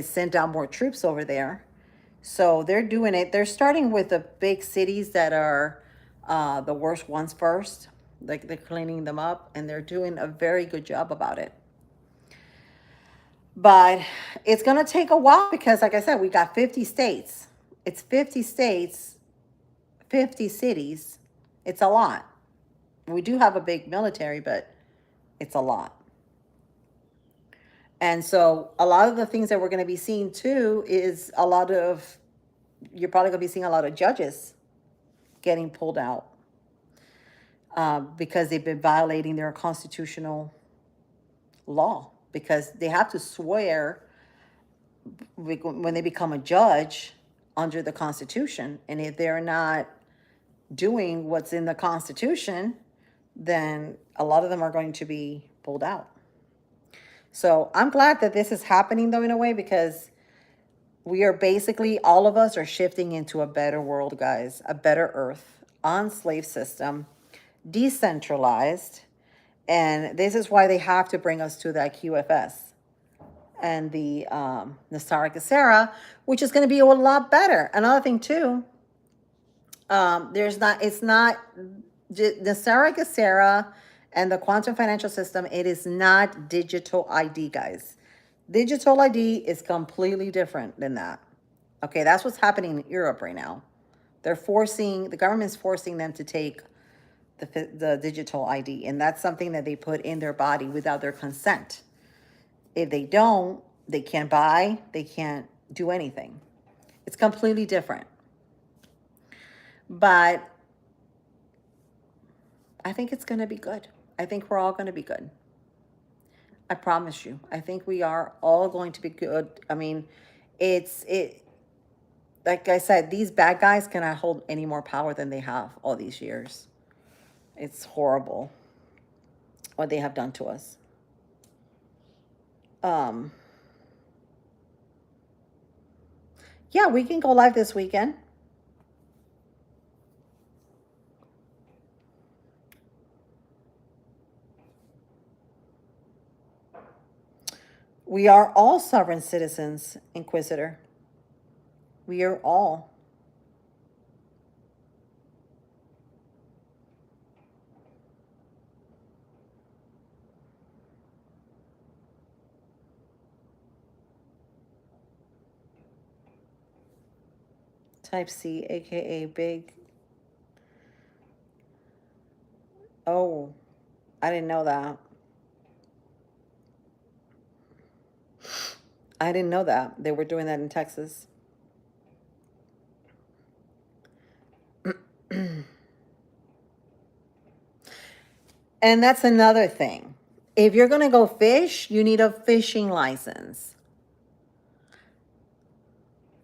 sent out more troops over there. So they're doing it. They're starting with the big cities that are the worst ones first. Like they're cleaning them up, and they're doing a very good job about it. But it's going to take a while because, like I said, we got 50 states. It's 50 states, 50 cities. It's a lot. We do have a big military, but it's a lot. And so a lot of the things that we're going to be seeing too is you're probably going to be seeing a lot of judges getting pulled out because they've been violating their constitutional law, because they have to swear when they become a judge under the Constitution. And if they're not doing what's in the Constitution, then a lot of them are going to be pulled out. So I'm glad that this is happening, though, in a way, because we are basically, all of us are shifting into a better world, guys, a better earth, on-slave system, decentralized. And this is why they have to bring us to that QFS and the Nastara Gesera, which is going to be a lot better. Another thing, too, There's not, it's not, the Sarah Gacera and the quantum financial system, it is not digital ID, guys. Digital ID is completely different than that. Okay, that's what's happening in Europe right now. The government's forcing them to take the digital ID, and that's something that they put in their body without their consent. If they don't, they can't buy, they can't do anything. It's completely different. But I think it's going to be good. I think we're all going to be good. I promise you. I think we are all going to be good. I mean, it like I said, these bad guys cannot hold any more power than they have all these years. It's horrible what they have done to us. Um yeah, we can go live this weekend. We are all sovereign citizens, Inquisitor. We are all. Type C, aka big. Oh, I didn't know that. I didn't know that. They were doing that in Texas. And that's another thing. If you're going to go fish, you need a fishing license.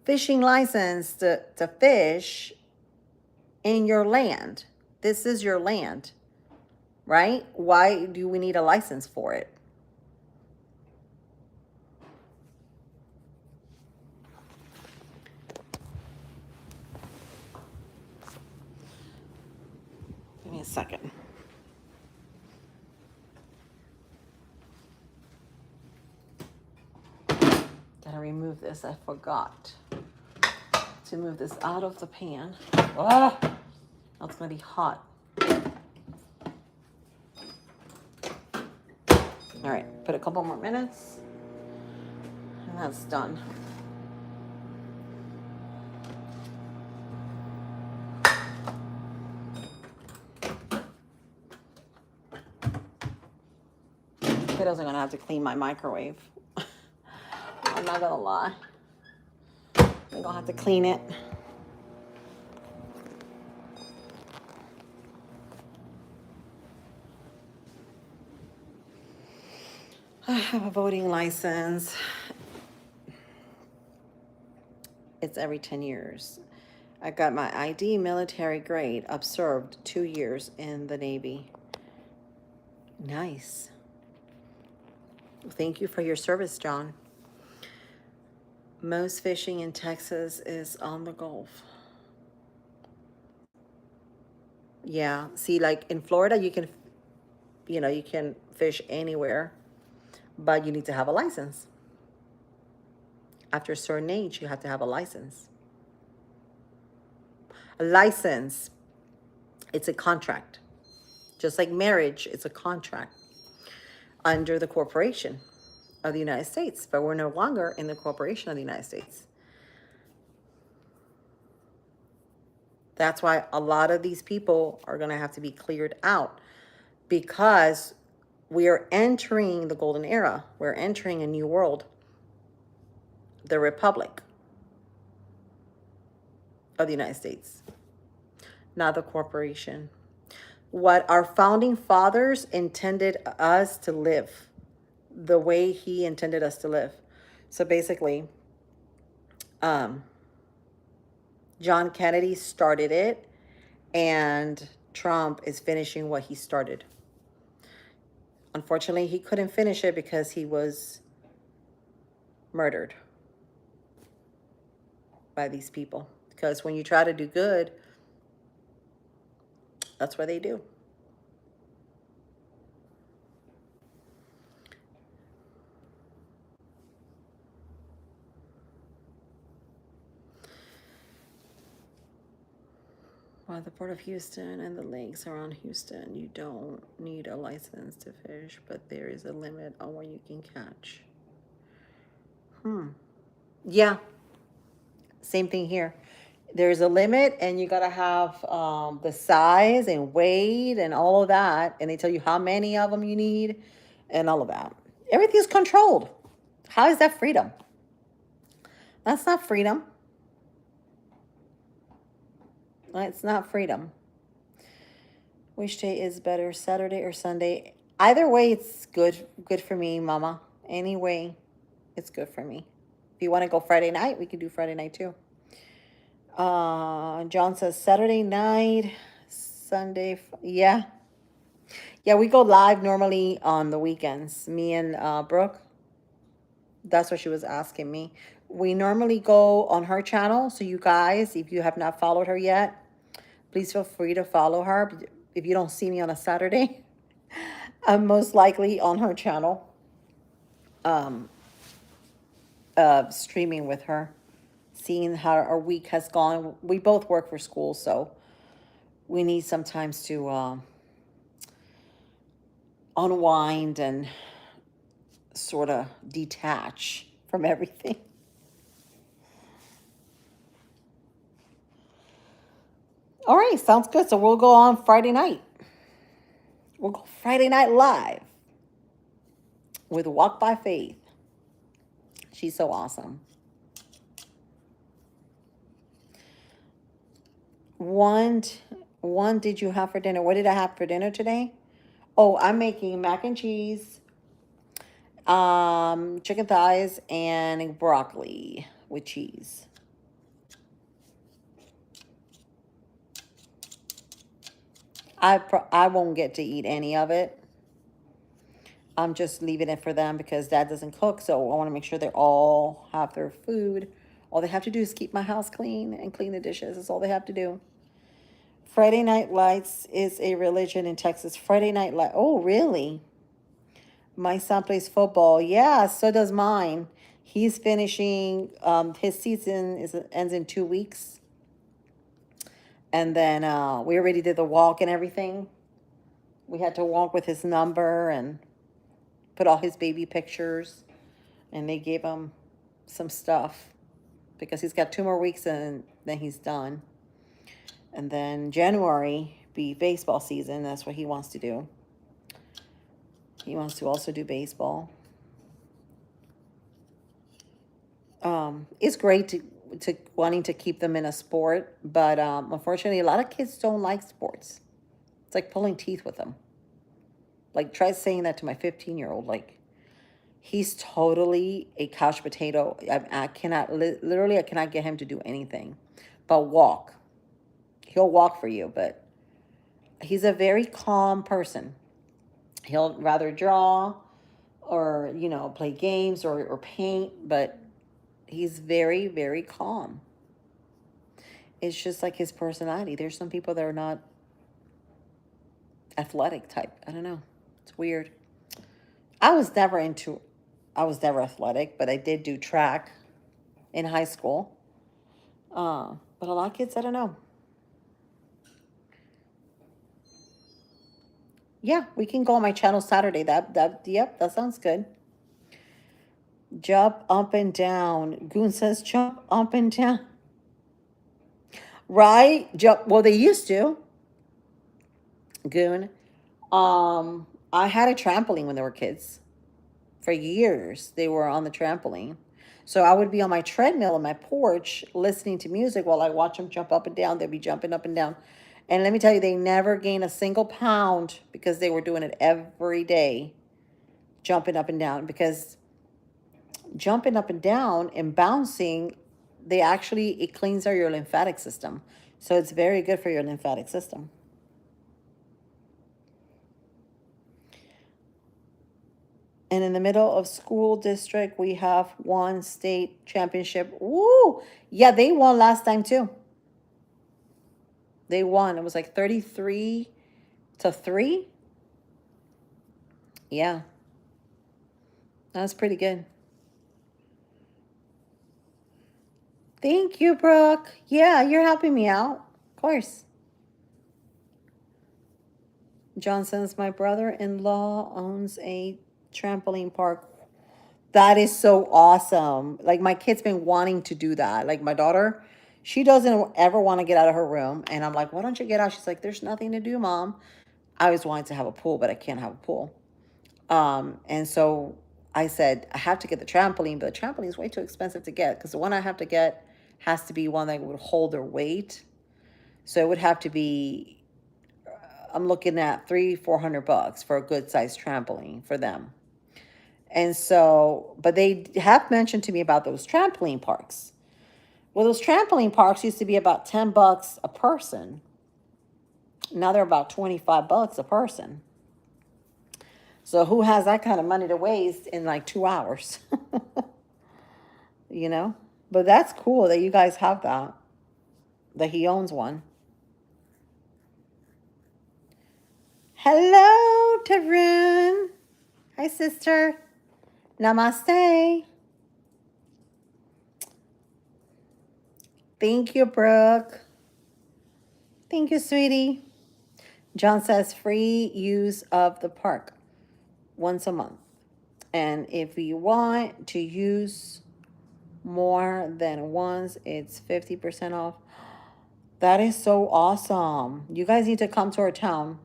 Fishing license to fish in your land. This is your land, right? Why do we need a license for it? Give me a second. Gotta remove this. I forgot to move this out of the pan. Ah, it's gonna be hot. All right, put a couple more minutes, and that's done. Kiddos are gonna have to clean my microwave. I'm not gonna lie. They're gonna have to clean it. I have a voting license. It's every 10 years. I got my ID military grade, observed 2 years in the Navy. Nice. Thank you for your service, John. Most fishing in Texas is on the Gulf. Yeah, see, like in Florida, you can fish anywhere, but you need to have a license. After a certain age, you have to have a license. A license, it's a contract. Just like marriage, it's a contract under the corporation of the United States, but we're no longer in the corporation of the United States. That's why a lot of these people are going to have to be cleared out, because we are entering the golden era. We're entering a new world, the Republic of the United States, not the corporation. What our founding fathers intended us to live, the way he intended us to live. So basically, John Kennedy started it, and Trump is finishing what he started. Unfortunately, he couldn't finish it because he was murdered by these people. Because when you try to do good, that's what they do. By the Port of Houston and the lakes around Houston, you don't need a license to fish, but there is a limit on what you can catch. Yeah, same thing here. There's a limit, and you gotta have the size and weight and all of that, and they tell you how many of them you need, and all of that. Everything's controlled. How is that freedom? That's not freedom. It's not freedom. Which day is better, Saturday or Sunday? Either way, it's good. Good for me, Mama. Anyway, it's good for me. If you want to go Friday night, we can do Friday night too. John says Saturday night, Sunday. Yeah, yeah. We go live normally on the weekends. Me and Brooke. That's what she was asking me. We normally go on her channel. So you guys, if you have not followed her yet, please feel free to follow her. If you don't see me on a Saturday, I'm most likely on her channel, um, streaming with her, seeing how our week has gone. We both work for school, so we need sometimes to unwind and sort of detach from everything. All right, sounds good. So we'll go on Friday night. We'll go Friday night live with Walk by Faith. She's so awesome. One, one did you have for dinner? What did I have for dinner today? Oh, I'm making mac and cheese, chicken thighs, and broccoli with cheese. I won't get to eat any of it. I'm just leaving it for them because Dad doesn't cook, so I want to make sure they all have their food. All they have to do is keep my house clean and clean the dishes. That's all they have to do. Friday Night Lights is a religion in Texas. Friday Night Light. Oh, really? My son plays football. Yeah, so does mine. He's finishing. His season ends in 2 weeks, and then we already did the walk and everything. We had to walk with his number and put all his baby pictures, and they gave him some stuff because he's got 2 more weeks and then he's done. And then January be baseball season. That's what he wants to do. He wants to also do baseball. It's great to wanting to keep them in a sport, but unfortunately, a lot of kids don't like sports. It's like pulling teeth with them. Like, try saying that to my 15-year-old. Like, he's totally a couch potato. I cannot, literally, I cannot get him to do anything but walk. He'll walk for you, but he's a very calm person. He'll rather draw or, play games or paint, but he's very, very calm. It's just like his personality. There's some people that are not athletic type. I don't know. It's weird. I was never into, I was never athletic, but I did do track in high school. But a lot of kids, I don't know. Yeah, we can go on my channel Saturday. Yep, that sounds good. Jump up and down. Goon says jump up and down. Right? Jump. Well, they used to. Goon. I had a trampoline when they were kids. For years, they were on the trampoline. So I would be on my treadmill on my porch listening to music while I watch them jump up and down. They'd be jumping up and down. And let me tell you, they never gained a single pound because they were doing it every day, jumping up and down. Because jumping up and down and bouncing, it cleans out your lymphatic system. So it's very good for your lymphatic system. And in the middle of school district, we have one state championship. Woo! Yeah, they won last time too. They won. It was like 33-3. Yeah. That was pretty good. Thank you, Brooke. Yeah, you're helping me out. Of course. Johnson's my brother-in-law owns a trampoline park. That is so awesome. Like my kid's been wanting to do that. Like my daughter, she doesn't ever want to get out of her room. And I'm like, why don't you get out? She's like, there's nothing to do, Mom. I always wanted to have a pool, but I can't have a pool. And so I said, I have to get the trampoline, but the trampoline is way too expensive to get because the one I have to get has to be one that would hold their weight. So it would have to be, I'm looking at $300-400 for a good sized trampoline for them. And so, but they have mentioned to me about those trampoline parks. Well, those trampoline parks used to be about $10 a person. Now they're about $25 a person. So who has that kind of money to waste in like 2 hours? You know? But that's cool that you guys have that. That he owns one. Hello, Tarun. Hi, sister. Namaste. Thank you, Brooke. Thank you, sweetie. John says free use of the park once a month. And if you want to use more than once, it's 50% off. That is so awesome. You guys need to come to our town.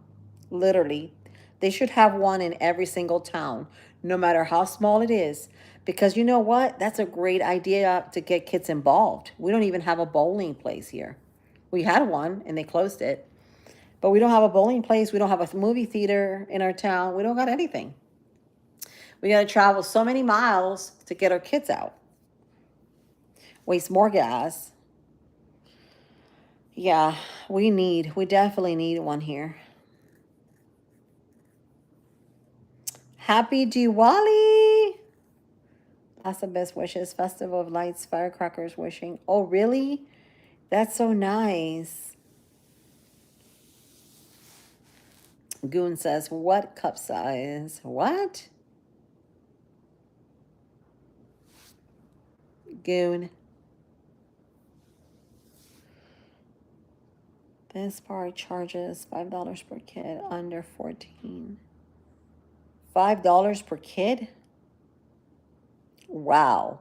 Literally. They should have one in every single town, no matter how small it is. Because you know what? That's a great idea to get kids involved. We don't even have a bowling place here. We had one and they closed it. But we don't have a bowling place. We don't have a movie theater in our town. We don't got anything. We got to travel so many miles to get our kids out. Waste more gas. Yeah, we definitely need one here. Happy Diwali! Lots of best wishes. Festival of Lights, firecrackers wishing. Oh, really? That's so nice. Goon says, what cup size? What? Goon. This park charges $5 per kid under 14. $5 per kid? Wow.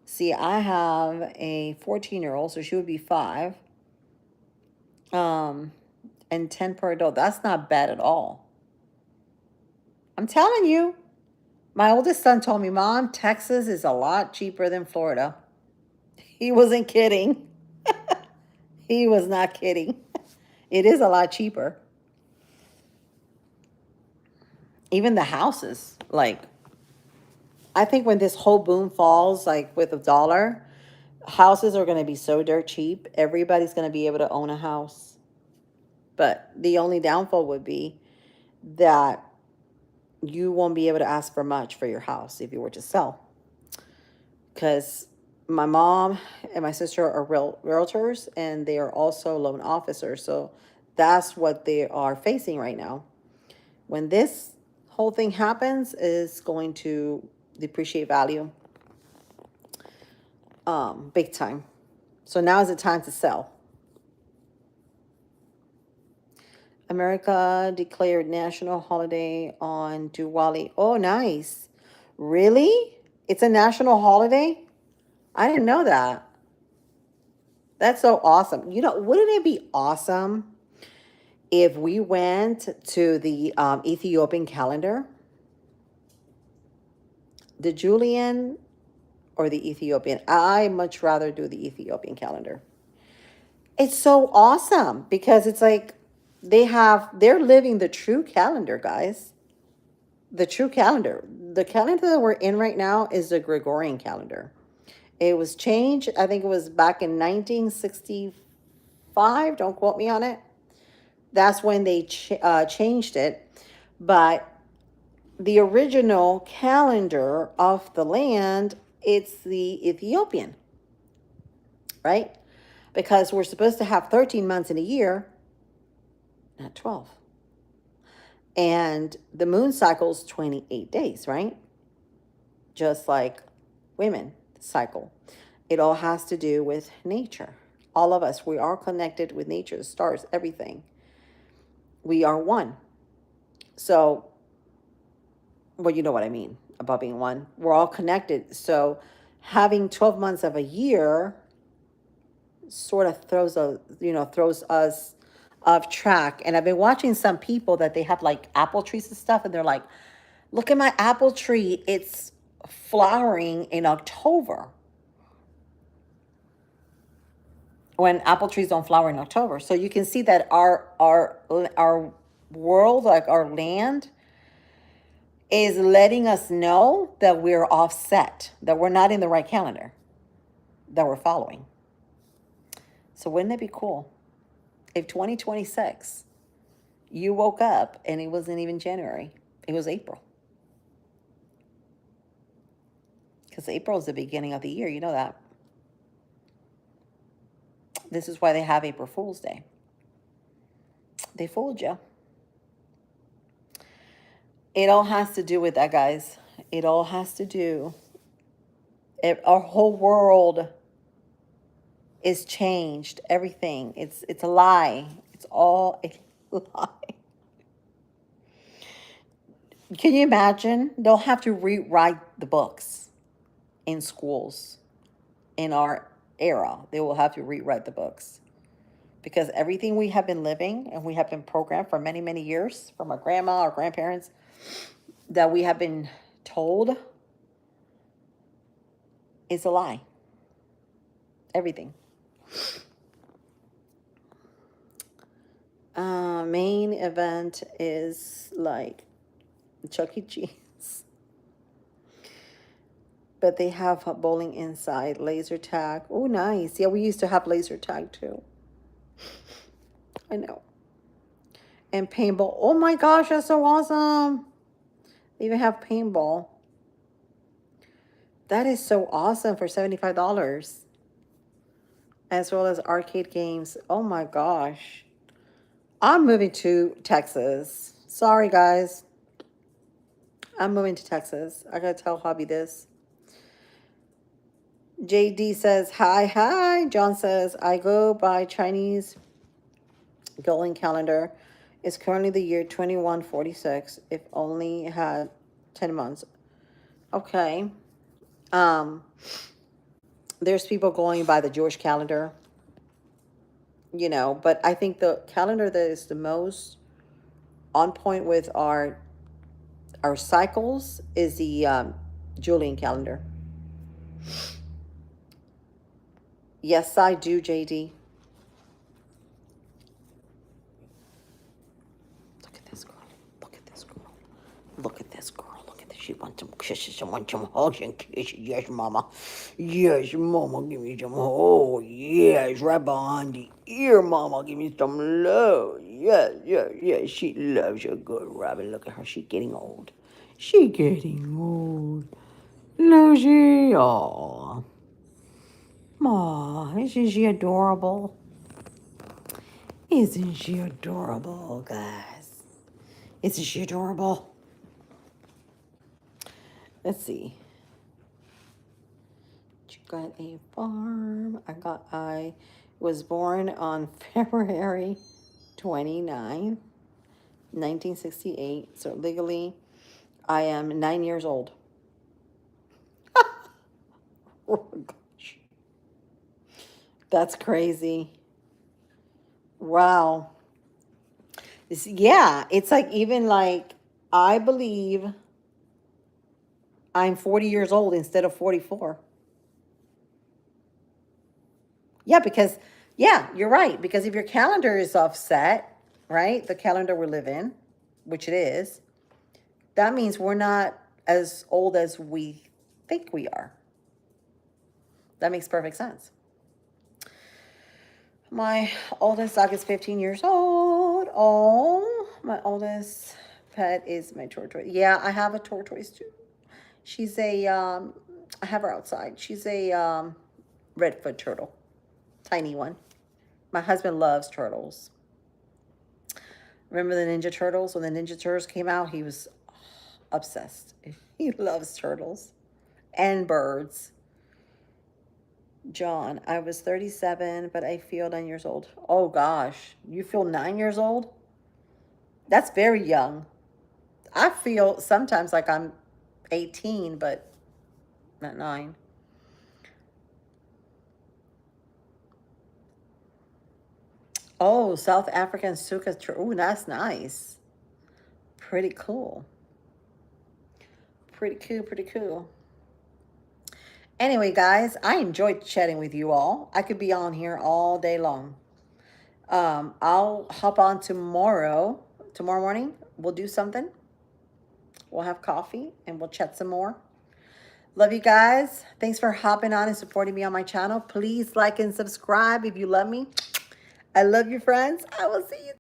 See, I have a 14-year-old, so she would be 5. And 10 per adult. That's not bad at all. I'm telling you. My oldest son told me, Mom, Texas is a lot cheaper than Florida. He wasn't kidding. He was not kidding. It is a lot cheaper. Even the houses, like, I think when this whole boom falls, like with $1, houses are going to be so dirt cheap. Everybody's going to be able to own a house. But the only downfall would be that you won't be able to ask for much for your house if you were to sell. Because my mom and my sister are realtors and they are also loan officers. So that's what they are facing right now. When this whole thing happens, is going to depreciate value big time. So now is the time to sell. America declared national holiday on Diwali. Oh, nice. Really? It's a national holiday? I didn't know that. That's so awesome. You know, wouldn't it be awesome if we went to the Ethiopian calendar? The Julian or the Ethiopian? I much rather do the Ethiopian calendar. It's so awesome because it's like they're living the true calendar, guys. The true calendar. The calendar that we're in right now is the Gregorian calendar. It was changed, I think it was back in 1965. Don't quote me on it. That's when they changed it. But the original calendar of the land, it's the Ethiopian, right? Because we're supposed to have 13 months in a year, not 12. And the moon cycle's 28 days, right? Just like women cycle. It all has to do with nature. All of us, we are connected with nature, the stars, everything. We are one. So, well, you know what I mean about being one. We're all connected. So, having 12 months of a year sort of throws us off track. And I've been watching some people that they have like apple trees and stuff, and they're like, look at my apple tree, it's flowering in October, when apple trees don't flower in October. So you can see that our world, like our land, is letting us know that we're offset, that we're not in the right calendar that we're following. So wouldn't it be cool if 2026 you woke up and it wasn't even January, it was April? Because April is the beginning of the year, you know that. This is why they have April Fool's Day. They fooled you. It all has to do with that, guys. It all has to do. Our whole world is changed. Everything. It's a lie. It's all a lie. Can you imagine? They'll have to rewrite the books in schools in our era. They will have to rewrite the books because everything we have been living and we have been programmed for many, many years from our grandma, our grandparents, that we have been told is a lie. Everything. Main event is like Chuck E. Cheese. But they have bowling inside, laser tag. Oh, nice. Yeah, we used to have laser tag too. I know. And paintball. Oh my gosh, that's so awesome. They even have paintball. That is so awesome for $75. As well as arcade games. Oh my gosh. I'm moving to Texas. Sorry, guys. I'm moving to Texas. I gotta tell Hobby this. JD says, hi, hi. John says, I go by Chinese Golden calendar. It's currently the year 2146. If only had 10 months. Okay. Um, there's people going by the Jewish calendar, but I think the calendar that is the most on point with our cycles is the Julian calendar. Yes, I do, JD. Look at this girl. Look at this girl. Look at this girl. Look at this. She wants some kisses. She wants some hugs and kisses. Yes, mama. Yes, mama. Give me some. Oh, yes. Right behind the ear, mama. Give me some love. Yes, yes, yes. She loves a good rabbit. Look at her. She's getting old. She getting old. Lucy. Aw. Aw, isn't she adorable? Isn't she adorable, guys? Isn't she adorable? Let's see. You got a farm. I was born on February 29th, 1968. So legally, I am 9 years old. Oh my gosh. That's crazy. Wow. Yeah, it's like even like I believe I'm 40 years old instead of 44. Yeah, because, yeah, you're right. Because if your calendar is offset, right, the calendar we live in, which it is, that means we're not as old as we think we are. That makes perfect sense. My oldest dog is 15 years old. Oh, my oldest pet is my tortoise. Yeah, I have a tortoise too. She's I have her outside. She's a redfoot turtle, tiny one. My husband loves turtles. Remember the Ninja Turtles? When the Ninja Turtles came out, he was obsessed. He loves turtles and birds. John, I was 37, but I feel 9 years old. Oh gosh, you feel 9 years old? That's very young. I feel sometimes like I'm 18, but not 9. Oh, South African suka. Oh, that's nice. Pretty cool. Pretty cool. Pretty cool. Anyway, guys, I enjoyed chatting with you all. I could be on here all day long. I'll hop on tomorrow. Tomorrow morning, we'll do something. We'll have coffee and we'll chat some more. Love you guys. Thanks for hopping on and supporting me on my channel. Please like and subscribe if you love me. I love you, friends. I will see you.